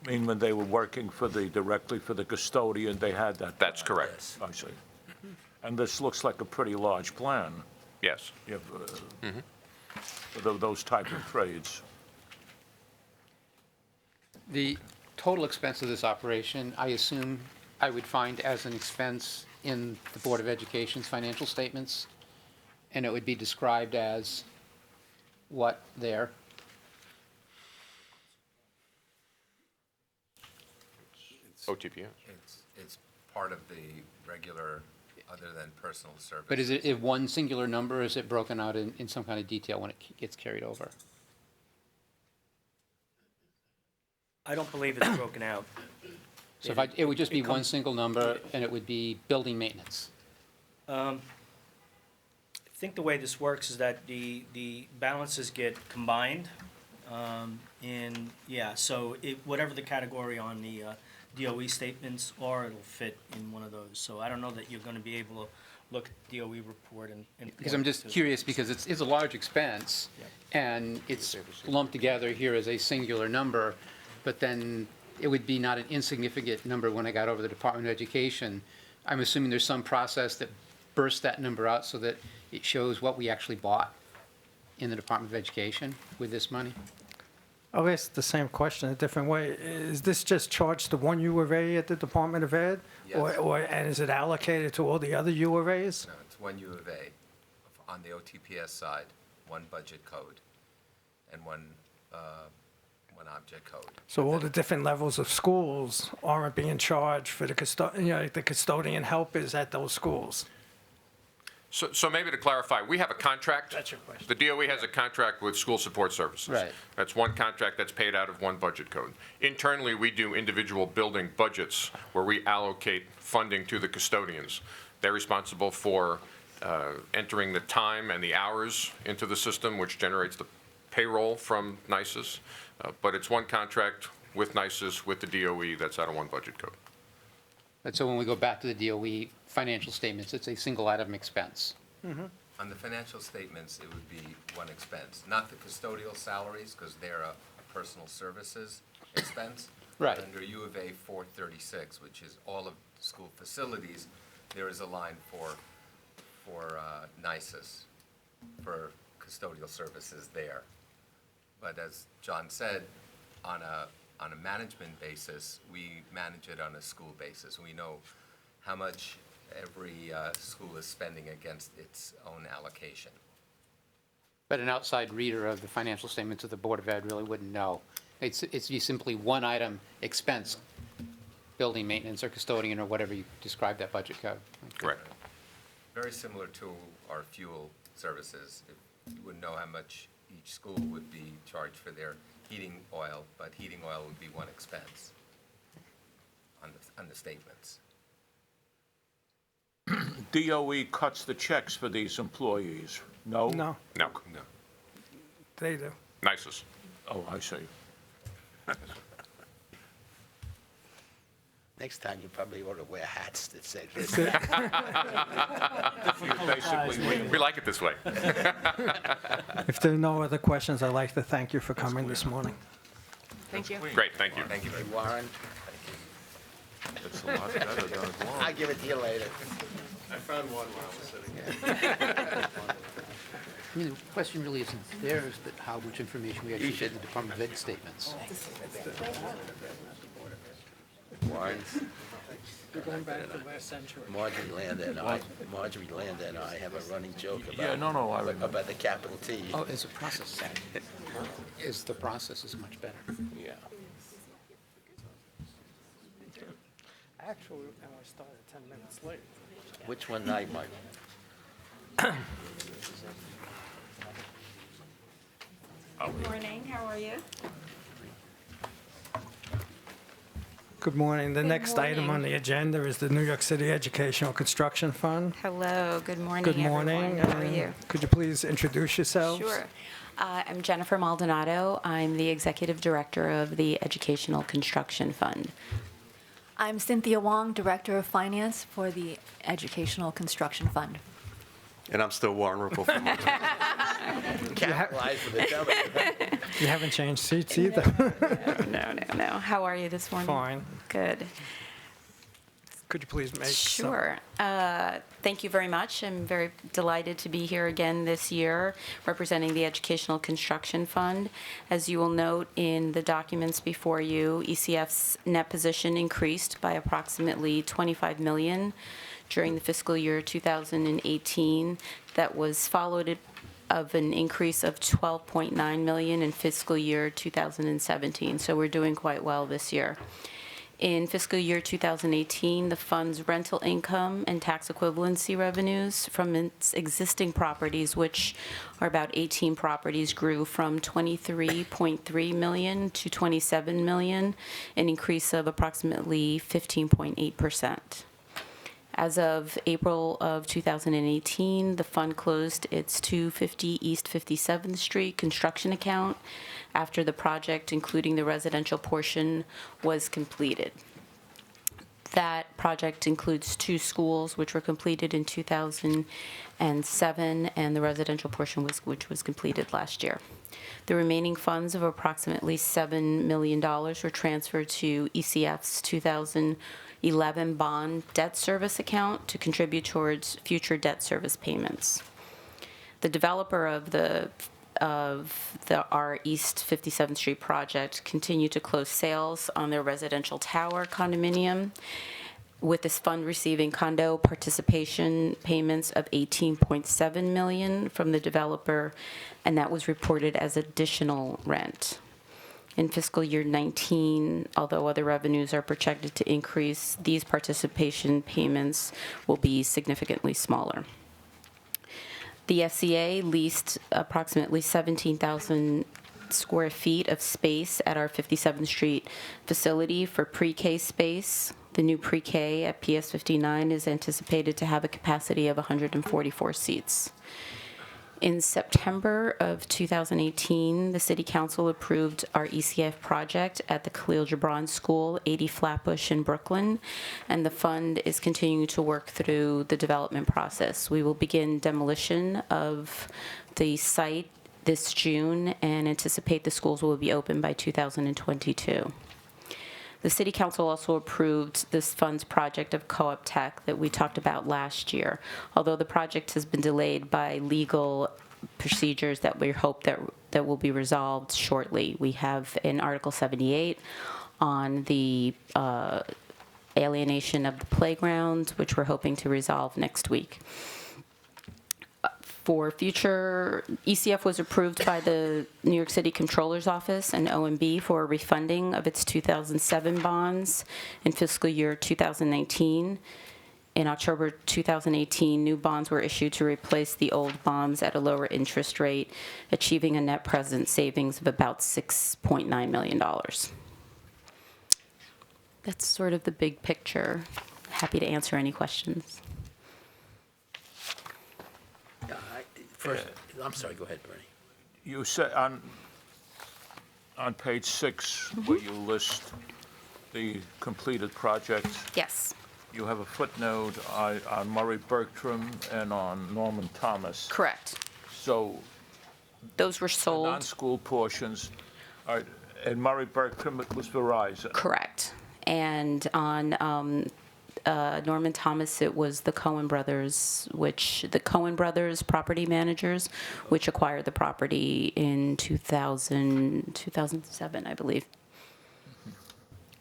I mean, when they were working directly for the custodian, they had that. That's correct. I see. And this looks like a pretty large plan. Yes. You have, for those type of trades. The total expense of this operation, I assume I would find as an expense in the Board of Education's financial statements, and it would be described as what there? OTPS. It's part of the regular, other than personal service. But is it one singular number, or is it broken out in some kind of detail when it gets carried over? I don't believe it's broken out. So if it would just be one single number, and it would be building maintenance? I think the way this works is that the balances get combined, so whatever the category on the DOE statements are, it'll fit in one of those. So I don't know that you're gonna be able to look at the DOE report and. Because I'm just curious, because it's a large expense, and it's lumped together here as a singular number, but then it would be not an insignificant number when I got over the Department of Education. I'm assuming there's some process that bursts that number out so that it shows what we actually bought in the Department of Education with this money? I'll ask the same question a different way. Is this just charged to one U of A at the Department of Ed? Yes. And is it allocated to all the other U of As? No, it's one U of A. On the OTPS side, one budget code and one object code. So all the different levels of schools aren't being charged for the the custodian helpers at those schools? So maybe to clarify, we have a contract. That's your question. The DOE has a contract with school support services. Right. That's one contract that's paid out of one budget code. Internally, we do individual building budgets where we allocate funding to the custodians. They're responsible for entering the time and the hours into the system, which generates the payroll from NISIS. But it's one contract with NISIS, with the DOE, that's out of one budget code. And so when we go back to the DOE financial statements, it's a single item expense. On the financial statements, it would be one expense, not the custodial salaries, because they're a personal services expense. Right. But under U of A 436, which is all of school facilities, there is a line for NISIS, for custodial services there. But as John said, on a management basis, we manage it on a school basis. We know how much every school is spending against its own allocation. But an outside reader of the financial statements of the Board of Ed really wouldn't know. It's simply one item expense, building maintenance or custodian or whatever you describe that budget code. Correct. Very similar to our fuel services. You wouldn't know how much each school would be charged for their heating oil, but heating oil would be one expense on the statements. DOE cuts the checks for these employees, no? No, No, they do. NISIS. Oh, I see. Next time, you probably ought to wear hats that say this. We like it this way. If there are no other questions, I'd like to thank you for coming this morning. Thank you. Great, thank you. Thank you very much. Warren, It's a lot better than it was. I'll give it to you later. I found one while I was sitting here. I mean, the question really isn't theirs, but how much information we actually get in the Department of Ed statements. Warren, You're going back to last century. Marjorie Land and I have a running joke about, Yeah, no, I remember. about the capital T. Oh, it's a process. The process is much better. Yeah. Actually, and we started 10 minutes late. Which one night, Mike? Good morning, how are you? Good morning. The Good next item morning. on the agenda is the New York City Educational Construction Fund. Hello, good morning, Good morning. everyone. How are and you? Could you please introduce yourselves? Sure. I'm Jennifer Maldonado. I'm the Executive Director of the Educational Construction Fund. I'm Cynthia Wong, Director of Finance for the Educational Construction Fund. And I'm still Warren Rupel from Capitalize with each other. You haven't changed seats either. No. How are you this morning? Fine. Good. Could you please make some- Sure. Thank you very much. I'm very delighted to be here again this year representing the Educational Construction Fund. As you will note in the documents before you, ECF's net position increased by approximately $25 million during the fiscal year 2018. That was followed of an increase of $12.9 million in fiscal year 2017. So we're doing quite well this year. In fiscal year 2018, the fund's rental income and tax equivalency revenues from its existing properties, which are about 18 properties, grew from $23.3 million to $27 million, an increase of approximately 15.8%. As of April of 2018, the fund closed its 250 East 57th Street construction account after the project, including the residential portion, was completed. That project includes 2 schools, which were completed in 2007, and the residential portion, which was completed last year. The remaining funds of approximately $7 million were transferred to ECF's 2011 bond debt service account to contribute towards future debt service payments. The developer of our East 57th Street project continued to close sales on their residential tower condominium, with this fund receiving condo participation payments of $18.7 million from the developer, and that was reported as additional rent. In fiscal year 19, although other revenues are projected to increase, these participation payments will be significantly smaller. The SCA leased approximately 17,000 square feet of space at our 57th Street facility for pre-K space. The new pre-K at PS 59 is anticipated to have a capacity of 144 seats. In September of 2018, the City Council approved our ECF project at the Khalil Gibran School, 80 Flatbush in Brooklyn, and the fund is continuing to work through the development process. We will begin demolition of the site this June and anticipate the schools will be open by 2022. The City Council also approved this fund's project of Co-op Tech that we talked about last year. Although the project has been delayed by legal procedures that we hope that will be resolved shortly. We have in Article 78 on the alienation of the playground, which we're hoping to resolve next week. For future, ECF was approved by the New York City Comptroller's Office and OMB for a refunding of its 2007 bonds in fiscal year 2019. In October 2018, new bonds were issued to replace the old bonds at a lower interest rate, achieving a net present savings of about $6.9 million. That's sort of the big picture. Happy to answer any questions. First, I'm sorry, go ahead, Bernie. You said on page 6, where you list the completed projects, Yes, you have a footnote on Murray Bertram and on Norman Thomas. correct. So Those were the sold. non-school portions, are, and Murray Bertram, it was Verizon. Correct. And on Norman Thomas, it was the Cohen Brothers, the Cohen Brothers property managers, which acquired the property in 2007, I believe.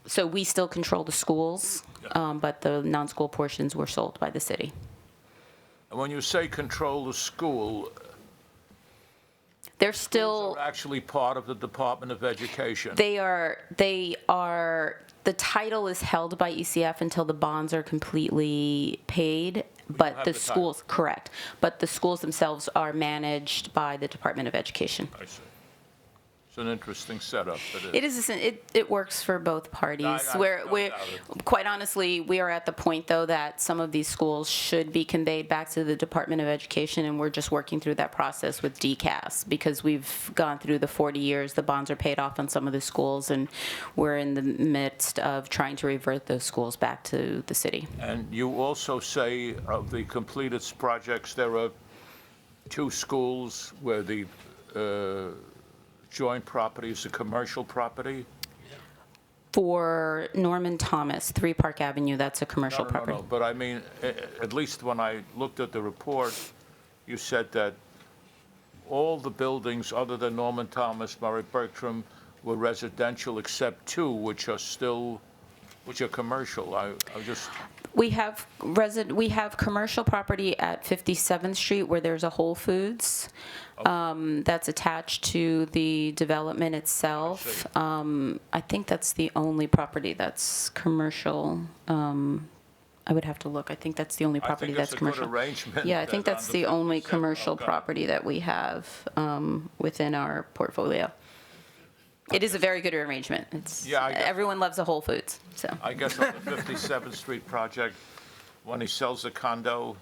So we still control the schools, but the non-school portions were sold by the city. And when you say control the school, They're still, they're actually part of the Department of Education. they are, the title is held by ECF until the bonds are completely paid, but have the the title. schools, correct. But the schools themselves are managed by the Department of Education. I see. It's an interesting setup. It is, it works for both parties. We're, quite honestly, we are at the point, though, that some of these schools should be conveyed back to the Department of Education, and we're just working through that process with DCAS, because we've gone through the 40 years, the bonds are paid off on some of the schools, and we're in the midst of trying to revert those schools back to the city. And you also say of the completed projects, there are 2 schools where the joint property is a commercial property? For Norman Thomas, 3 Park Avenue, that's a commercial property. No, but I mean, at least when I looked at the report, you said that all the buildings other than Norman Thomas, Murray Bertram, were residential except 2, which are commercial. I just... We have commercial property at 57th Street where there's a Whole Foods that's attached to the development itself. I think that's the only property that's commercial. I would have to look. I think that's the only property that's commercial. I think it's a good arrangement. Yeah, I think that that's on the only 57 commercial property that we have within our portfolio. It is a very good arrangement. Yeah, I guess- everyone loves a Whole Foods, so. I guess on the 57th Street project, when he sells the condo,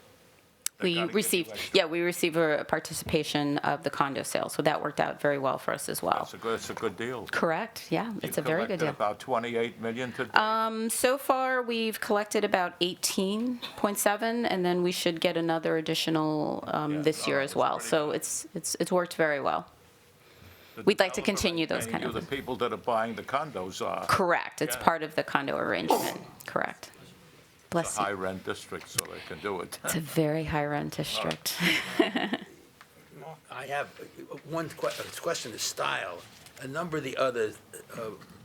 We received, we receive a participation of the condo sale, so that worked out very well for us as well. it's a good deal. Correct, yeah, it's a very good deal. About 28 million to... So far, we've collected about 18.7, and then we should get another additional this year as well. So it's worked very well. We'd like to continue those kind of The things. people that are buying the condos are... Correct, it's part of the condo arrangement, correct. It's Bless a you. high-rent district, so they can do it. It's a very high-rent district. I have one question of style. A number of the others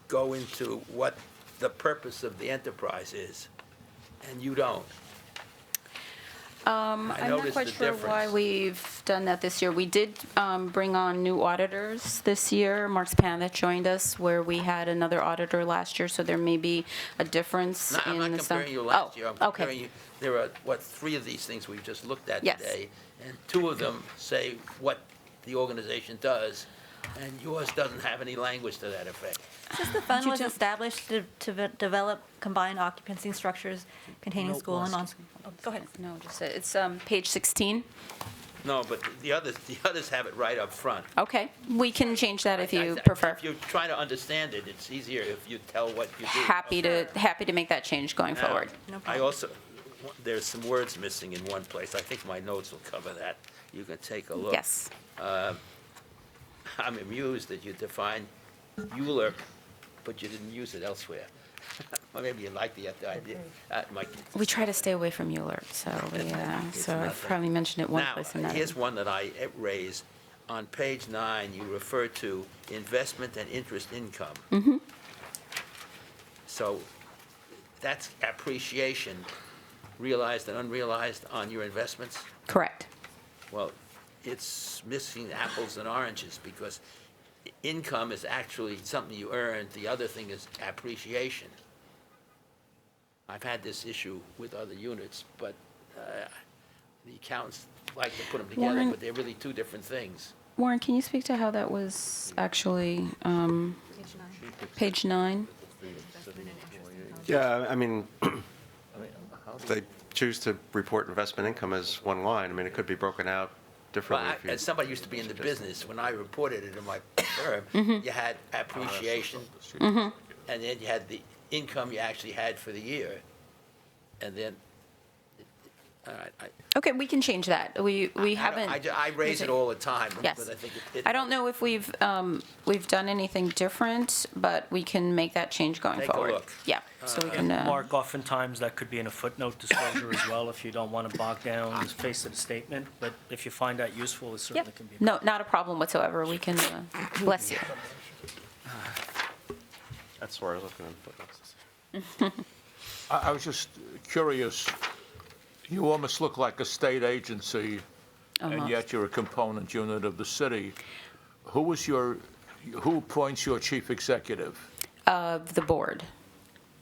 go into what the purpose of the enterprise is, and you don't. I'm not noticed quite the sure why difference. we've done that this year. We did bring on new auditors this year. Mark Spaneth joined us, where we had another auditor last year, so there may be a difference No, I'm in not the... comparing you last year. I'm okay. comparing you, there are, 3 of these things we've just looked at Yes. today, and 2 of them say what the organization does, and yours doesn't have any language to that effect. Since the fund was established to develop combined occupancy structures containing school and non-school. Go ahead. No, just, it's page 16. No, but the others have it right up front. Okay, we can change that if you I- prefer. If you're trying to understand it, it's easier if you tell what you do. Happy to make that change going Now, forward. I also, there's some words missing in one place. I think my notes will cover that. You can take a look. Yes. I'm amused that you defined ULURP, but you didn't use it elsewhere. Well, maybe you like the idea. We try to stay away from Euler, so so I've nothing. probably mentioned it one Now, place and that. here's one that I raised. On page 9, you refer to investment and interest income. Mm-hmm. So that's appreciation, realized and unrealized on your investments? Correct. Well, it's missing apples and oranges, because income is actually something you earned, the other thing is appreciation. I've had this issue with other units, but the accountants like to put them together, Warren- but they're really 2 different things. Warren, can you speak to how that was actually, page 9? Yeah, I mean, they choose to report investment income as one line. I mean, it could be broken out Well, differently. if you- as somebody used to be in the business, when I reported it in my firm, you had appreciation, and then you had the income you actually had for the year, and then, all right, Okay, we can change that. We haven't. I raise it all the time, Yes. because I think it. I don't know if we've done anything different, but we can make that change going Take a forward. look. Yeah, so we can. Mark, oftentimes that could be in a footnote disclosure as well, if you don't want to bog down the face of the statement, but if you find that useful, it Yeah, certainly can be. no, not a problem whatsoever. We can, bless you. That's where I was looking at footnotes. I was just curious, you almost look like a state agency, and Almost. yet you're a component unit of the city. Who appoints your chief executive? The board.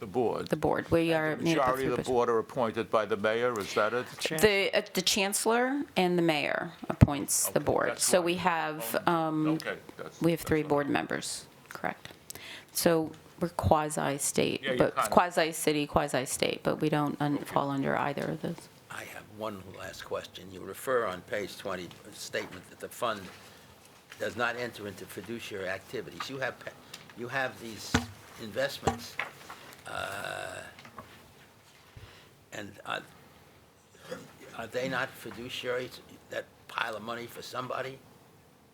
The board? The board. We are The made up of majority of the 3%. board are appointed by the mayor, is that it? The chancellor and the mayor appoints the board. that's So right. we have, Okay, we have 3 board members, correct. So we're quasi-state, Yeah, you're but kind of- quasi-city, quasi-state, but we don't fall under either of those. I have one last question. You refer on page 20, a statement that the fund does not enter into fiduciary activities. You have these investments, and are they not fiduciaries, that pile of money for somebody,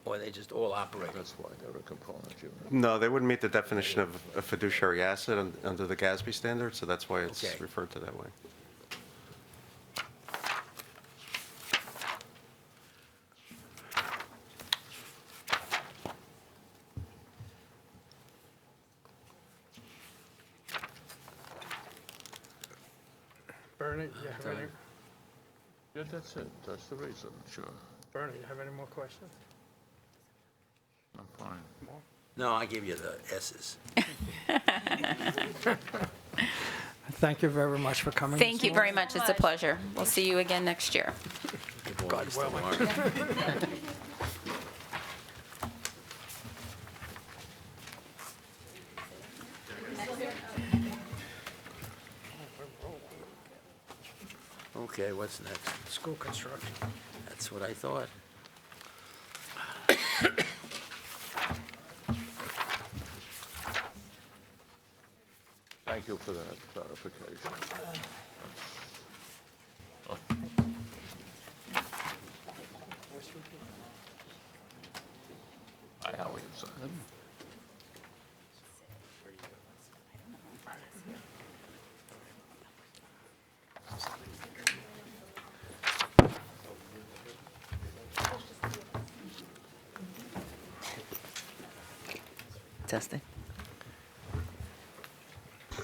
or are they just all operate? That's why they're a component unit. No, they wouldn't meet the definition of a fiduciary asset under the GASB standard, so that's why it's Okay. referred to that way. Bernie, you have any, Yeah, that's it, that's the reason, sure, Bernie, you have any more questions? I'm fine. No, I give you the S's. Thank you very much for coming. Thank this you very morning. much. It's a pleasure. We'll see you again next year. God willing. Okay, what's next? School construction. That's what I thought. Thank you for that clarification. I how we said it. Testing.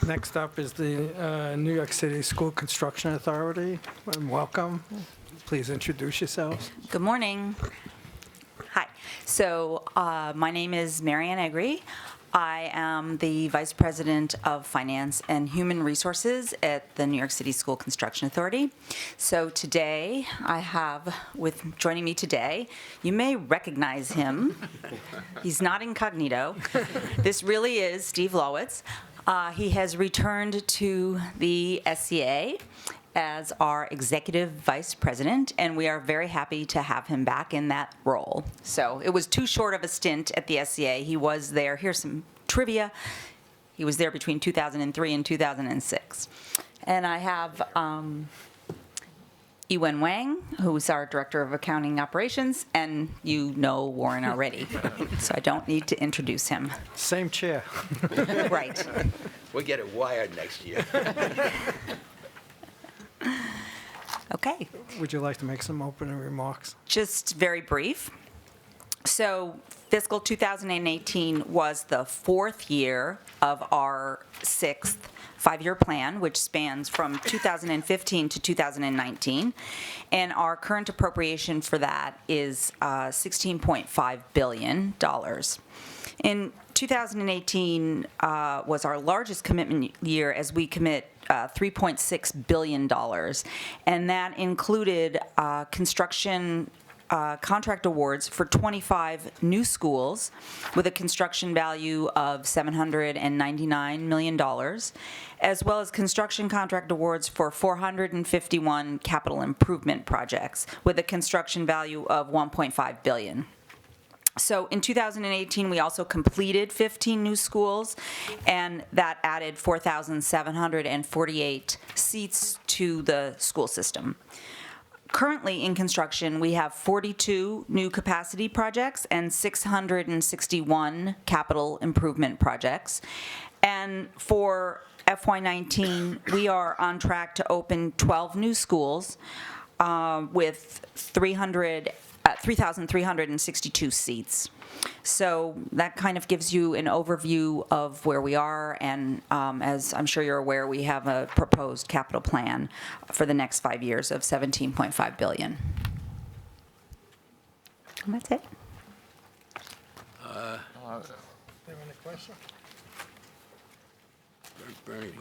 Next up is the New York City School Construction Authority. Welcome. Please introduce yourselves. Good morning. Hi. So my name is Marianne Egri. I am the Vice President of Finance and Human Resources at the New York City School Construction Authority. So today, I have, joining me today, you may recognize him. He's not incognito. This really is Steve Lowitz. He has returned to the SCA as our Executive Vice President, and we are very happy to have him back in that role. So it was too short of a stint at the SCA. He was there, here's some trivia, he was there between 2003 and 2006. And I have Ewen Wang, who's our Director of Accounting Operations, and you know Warren already, so I don't need to introduce him. Same chair. Right. We'll get it wired next year. Okay. Would you like to make some opening remarks? Just very brief. So fiscal 2018 was the 4th year of our 6th five-year plan, which spans from 2015 to 2019. And our current appropriation for that is $16.5 billion. In 2018 was our largest commitment year as we commit $3.6 billion. And that included construction contract awards for 25 new schools with a construction value of $799 million, as well as construction contract awards for 451 capital improvement projects with a construction value of $1.5 billion. So in 2018, we also completed 15 new schools, and that added 4,748 seats to the school system. Currently in construction, we have 42 new capacity projects and 661 capital improvement projects. And for FY19, we are on track to open 12 new schools with 3,362 seats. So that kind of gives you an overview of where we are, and as I'm sure you're aware, we have a proposed capital plan for the next 5 years of $17.5 billion. And that's it.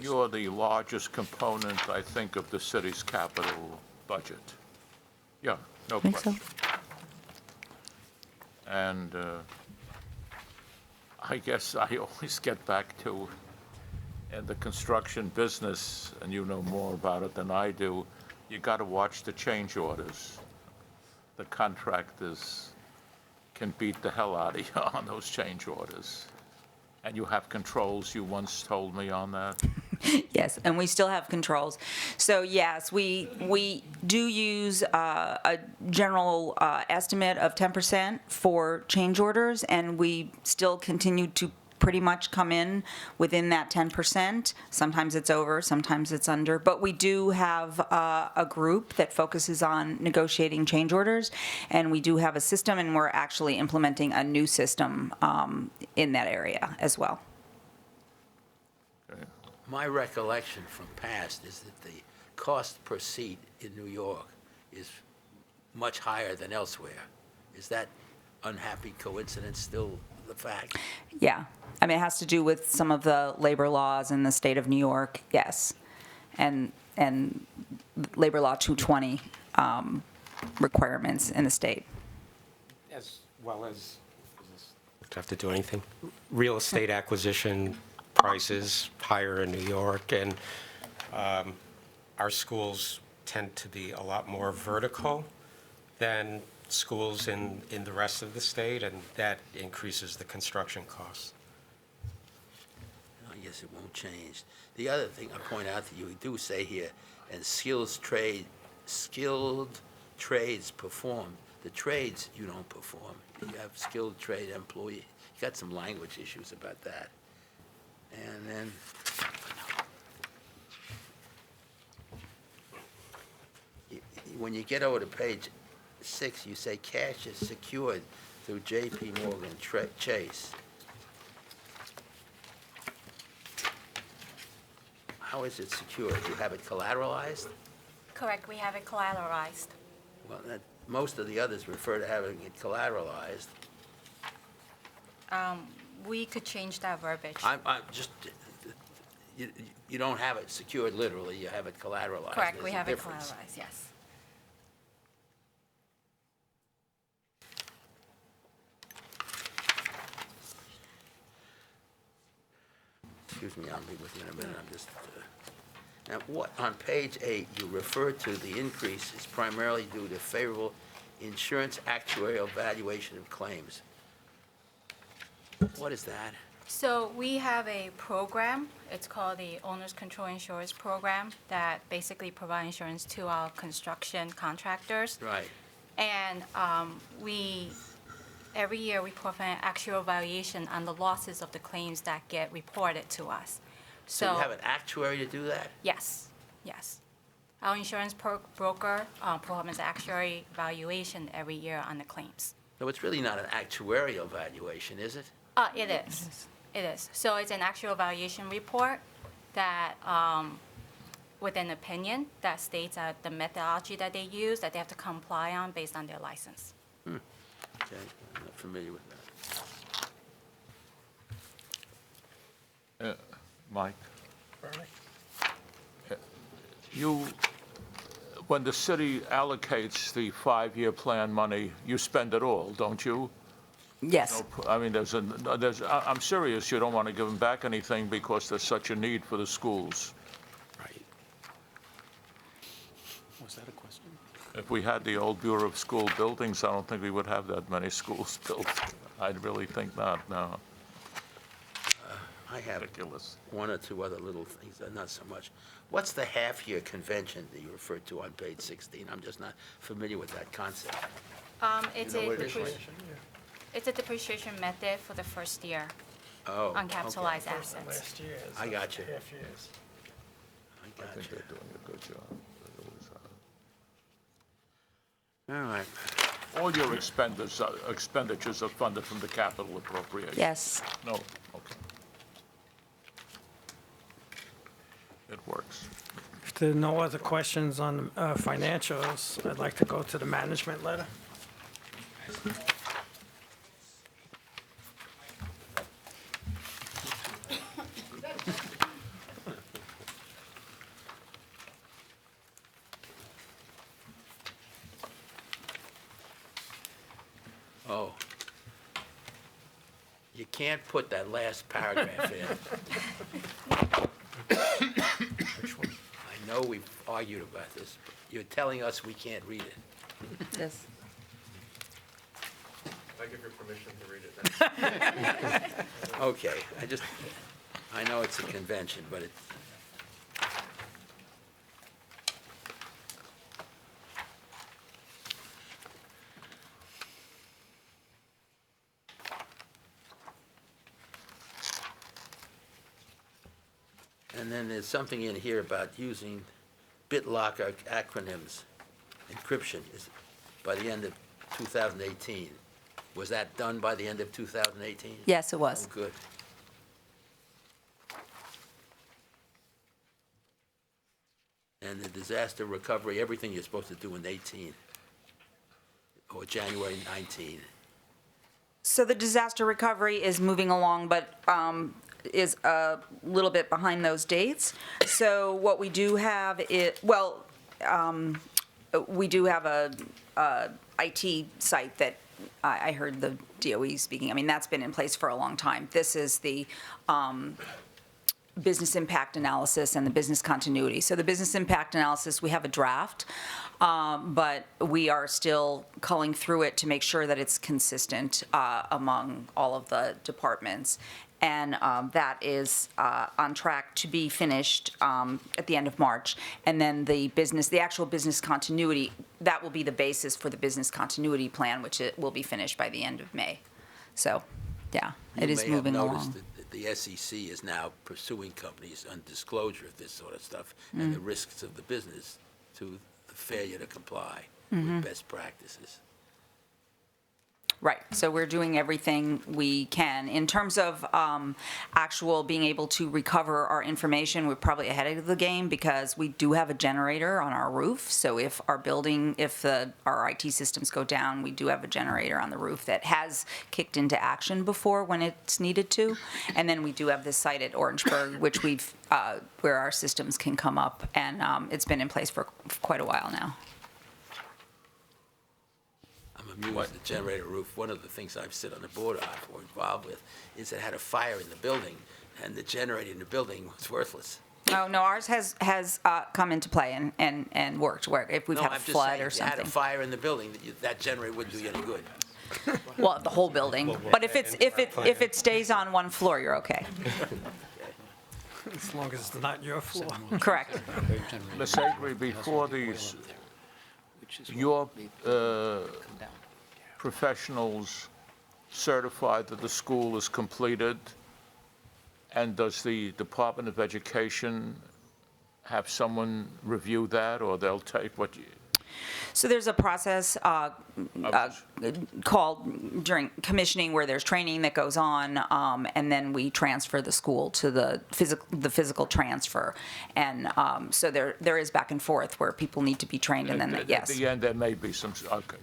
You're the largest component, I think, of the city's capital budget. Yeah, no I think so. question. And I guess I always get back to, in the construction business, and you know more about it than I do, you got to watch the change orders. The contractors can beat the hell out of you on those change orders. And you have controls, you once told me on that. Yes, and we still have controls. So yes, we do use a general estimate of 10% for change orders, and we still continue to pretty much come in within that 10%. Sometimes it's over, sometimes it's under, but we do have a group that focuses on negotiating change orders, and we do have a system, and we're actually implementing a new system in that area as well. My recollection from past is that the cost per seat in New York is much higher than elsewhere. Is that unhappy coincidence still the fact? Yeah, I mean, it has to do with some of the labor laws in the state of New York, yes, and Labor Law 220 requirements in the state. As well as, do I have to do anything? Real estate acquisition prices higher in New York, and our schools tend to be a lot more vertical than schools in the rest of the state, and that increases the construction costs. I guess it won't change. The other thing I point out to you, we do say here, and skilled trades perform. The trades you don't perform. You have skilled trade employee. You got some language issues about that. And then when you get over to page 6, you say cash is secured through J.P. Morgan Chase. How is it secured? You have it collateralized? Correct, we have it collateralized. Well, most of the others refer to having it collateralized. We could change that verbiage. I'm just, you don't have it secured literally, you have it collateralized. Correct, There's we a have it difference. collateralized, yes. Excuse me, I'll be with you in a minute, I'm just, now, what, on page 8, you refer to the increase is primarily due to favorable insurance actuarial valuation of claims. What is that? So we have a program, it's called the Owner's Control Insurance Program, that basically provides insurance to our construction contractors. Right. And every year we perform an actual valuation on the losses of the claims that get reported to us. So you have an actuary to do that? Yes, yes. Our insurance broker performs actuary valuation every year on the claims. So it's really not an actuarial valuation, is it? It is. It is. So it's an actual valuation report that, with an opinion that states that the methodology that they use, that they have to comply on based on their license. Okay, I'm not familiar with that. Mike? When the city allocates the 5-year plan money, you spend it all, don't you? Yes. I mean, I'm serious, you don't want to give them back anything because there's such a need for the schools. Right. Was that a question? If we had the old Bureau of School Buildings, I don't think we would have that many schools built. I really think not, no. I have Ridiculous. one or two other little things, not so much. What's the half-year convention that you referred to on page 16? I'm just not familiar with that concept. It's You know a what it is? it's a depreciation method for the first year Oh, on capitalized okay. assets. I got you. Half years. I got I think you. they're doing a good job. They always have. All right. All your expenditures are funded from the capital appropriation? Yes. No, okay. It works. If there are no other questions on financials, I'd like to go to the management letter. Oh. You can't put that last paragraph in. I know we've argued about this, but you're telling us we can't read it. Yes. I give you permission to read it. Okay, I know it's a convention, but it, and then there's something in here about using BitLocker acronyms, encryption, is by the end of 2018. Was that done by the end of 2018? Yes, it was. Oh, good. And the disaster recovery, everything you're supposed to do in 18, or January 19. So the disaster recovery is moving along, but is a little bit behind those dates. So what we do have is, we do have a IT site that I heard the DOE speaking. I mean, that's been in place for a long time. This is the business impact analysis and the business continuity. So the business impact analysis, we have a draft, but we are still culling through it to make sure that it's consistent among all of the departments. And that is on track to be finished at the end of March. And then the actual business continuity, that will be the basis for the business continuity plan, which it will be finished by the end of May. So, yeah, it is moving You may have along. noticed that the SEC is now pursuing companies on disclosure of this sort of stuff and the risks of the business to the failure to comply with best practices. Right, so we're doing everything we can. In terms of actual being able to recover our information, we're probably ahead of the game because we do have a generator on our roof. So if our IT systems go down, we do have a generator on the roof that has kicked into action before when it's needed to. And then we do have this site at Orangeburg, which where our systems can come up, and it's been in place for quite a while now. I'm amused at the generator roof. One of the things I've sit on the board of or involved with is it had a fire in the building, and the generator in the building was worthless. Oh, no, ours has come into play and worked, where if we've had a flood or If you had a something. fire in the building, that generator wouldn't do you any good. Well, the whole building, but if it stays on one floor, you're okay. As long as it's not your floor. Correct. Ms. Avery, before these, your professionals certify that the school is completed, and does the Department of Education have someone review that, or they'll take what you? So there's a process called during commissioning where there's training that goes on, and then we transfer the school to the physical transfer. And so there is back and forth where people need to be trained, and then, yes. At the end, there may be some, okay.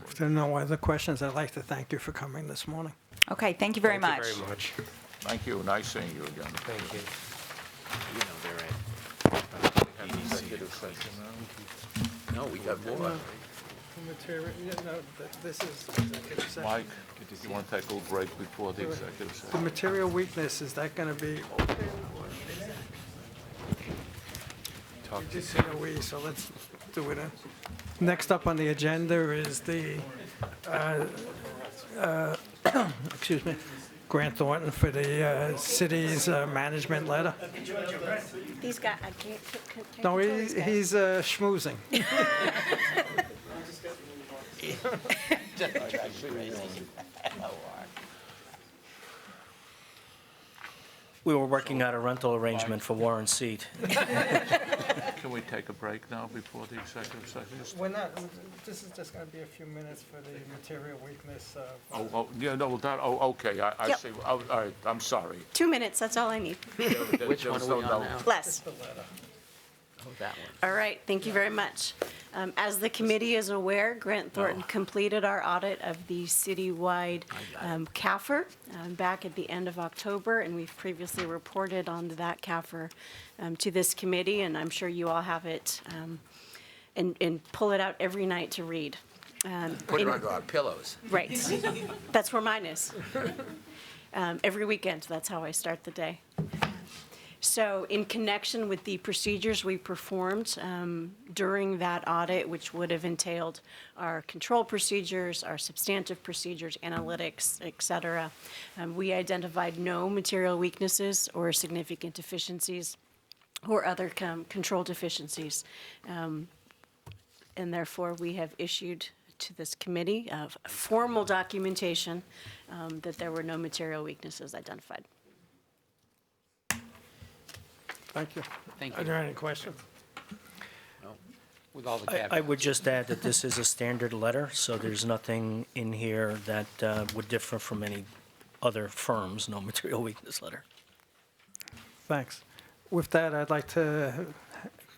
If there are no other questions, I'd like to thank you for coming this morning. Okay, thank you very much. Thank you very much. Thank you, nice seeing you again. Thank you. You know, they're at Executive session now. No, we got more. This is executive session. Mike, do you want to take a little break before the executive The session? material weakness, is that going to be open? You just said a we, so let's do it. Next up on the agenda is the, excuse me, Grant Thornton for the city's management letter. These guys, I can't. No, he's schmoozing. We were working out a rental arrangement for Warren's seat. Can we take a break now before the executive session? We're not, this is just going to be a few minutes for the material weakness. Yeah, no, okay, I Yep. see. Oh, all right, I'm sorry. 2 minutes, that's all I need. Which one are we on now? Less. Oh, that one. All right, thank you very much. As the committee is aware, Grant Thornton completed our audit of the citywide CAFR back at the end of October, and we've previously reported on that CAFR to this committee, and I'm sure you all have it and pull it out every night to read. Put it under our pillows. Right. That's where mine is. Every weekend, that's how I start the day. So in connection with the procedures we performed during that audit, which would have entailed our control procedures, our substantive procedures, analytics, et cetera, we identified no material weaknesses or significant deficiencies or other control deficiencies. And therefore, we have issued to this committee formal documentation that there were no material weaknesses identified. Thank you. Thank Are you. there any questions? With all the I caveats. would just add that this is a standard letter, so there's nothing in here that would differ from any other firms, no material weakness letter. Thanks. With that, I'd like to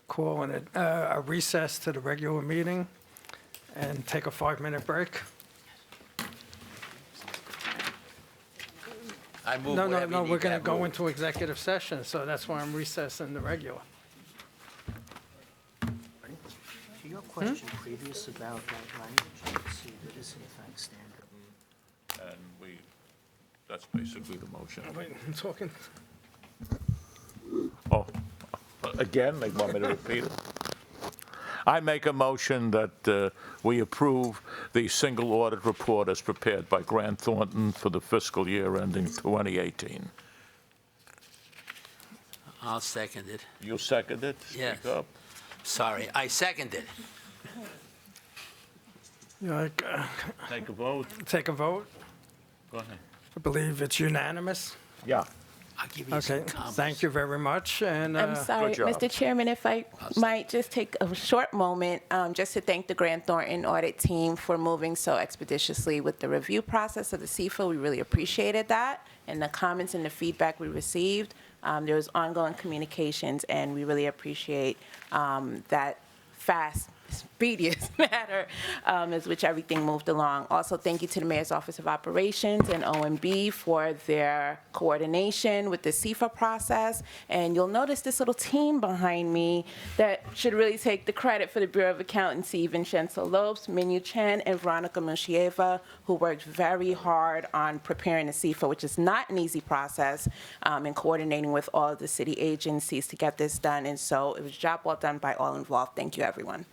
call a recess to the regular meeting and take a 5-minute break. I move No, whatever you need we're to going to have go moved. into executive session, so that's why I'm recessing the regular. To your question previous about that language, let's see, that is in fact standard. And that's basically the motion. Wait, I'm talking. Oh, again, they want me to repeat it? I make a motion that we approve the single audit report as prepared by Grant Thornton for the fiscal year ending 2018. I'll second it. You second it? Yes. Speak up. Sorry, I second it. Take a vote. Take a vote. Go ahead. I believe it's unanimous. Yeah. I'll give you Okay, some comments. thank you very much, and. I'm sorry, Good job. Mr. Chairman, if I might just take a short moment just to thank the Grant Thornton audit team for moving so expeditiously with the review process of the CFA. We really appreciated that, and the comments and the feedback we received. There was ongoing communications, and we really appreciate that fast, speediest manner as which everything moved along. Also, thank you to the Mayor's Office of Operations and OMB for their coordination with the CFA process. And you'll notice this little team behind me that should really take the credit for the Bureau of Accountancy, Vincenzo Lopes, Minyu Chen, and Veronica Mushieva, who worked very hard on preparing the CFA, which is not an easy process, and coordinating with all of the city agencies to get this done. And so it was a job well done by all involved. Thank you, everyone.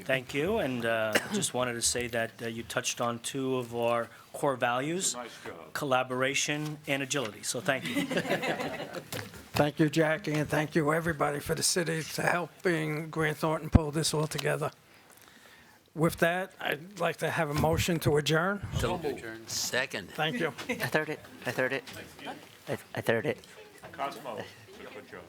Thank you, and just wanted to say that you touched on two of our core values, Nice job. collaboration and agility, so thank you. Thank you, Jackie, and thank you, everybody, for the city to helping Grant Thornton pull this all together. With that, I'd like to have a motion to adjourn. Second. Thank you. I third it. I third it. I third it. Cosmo, good job.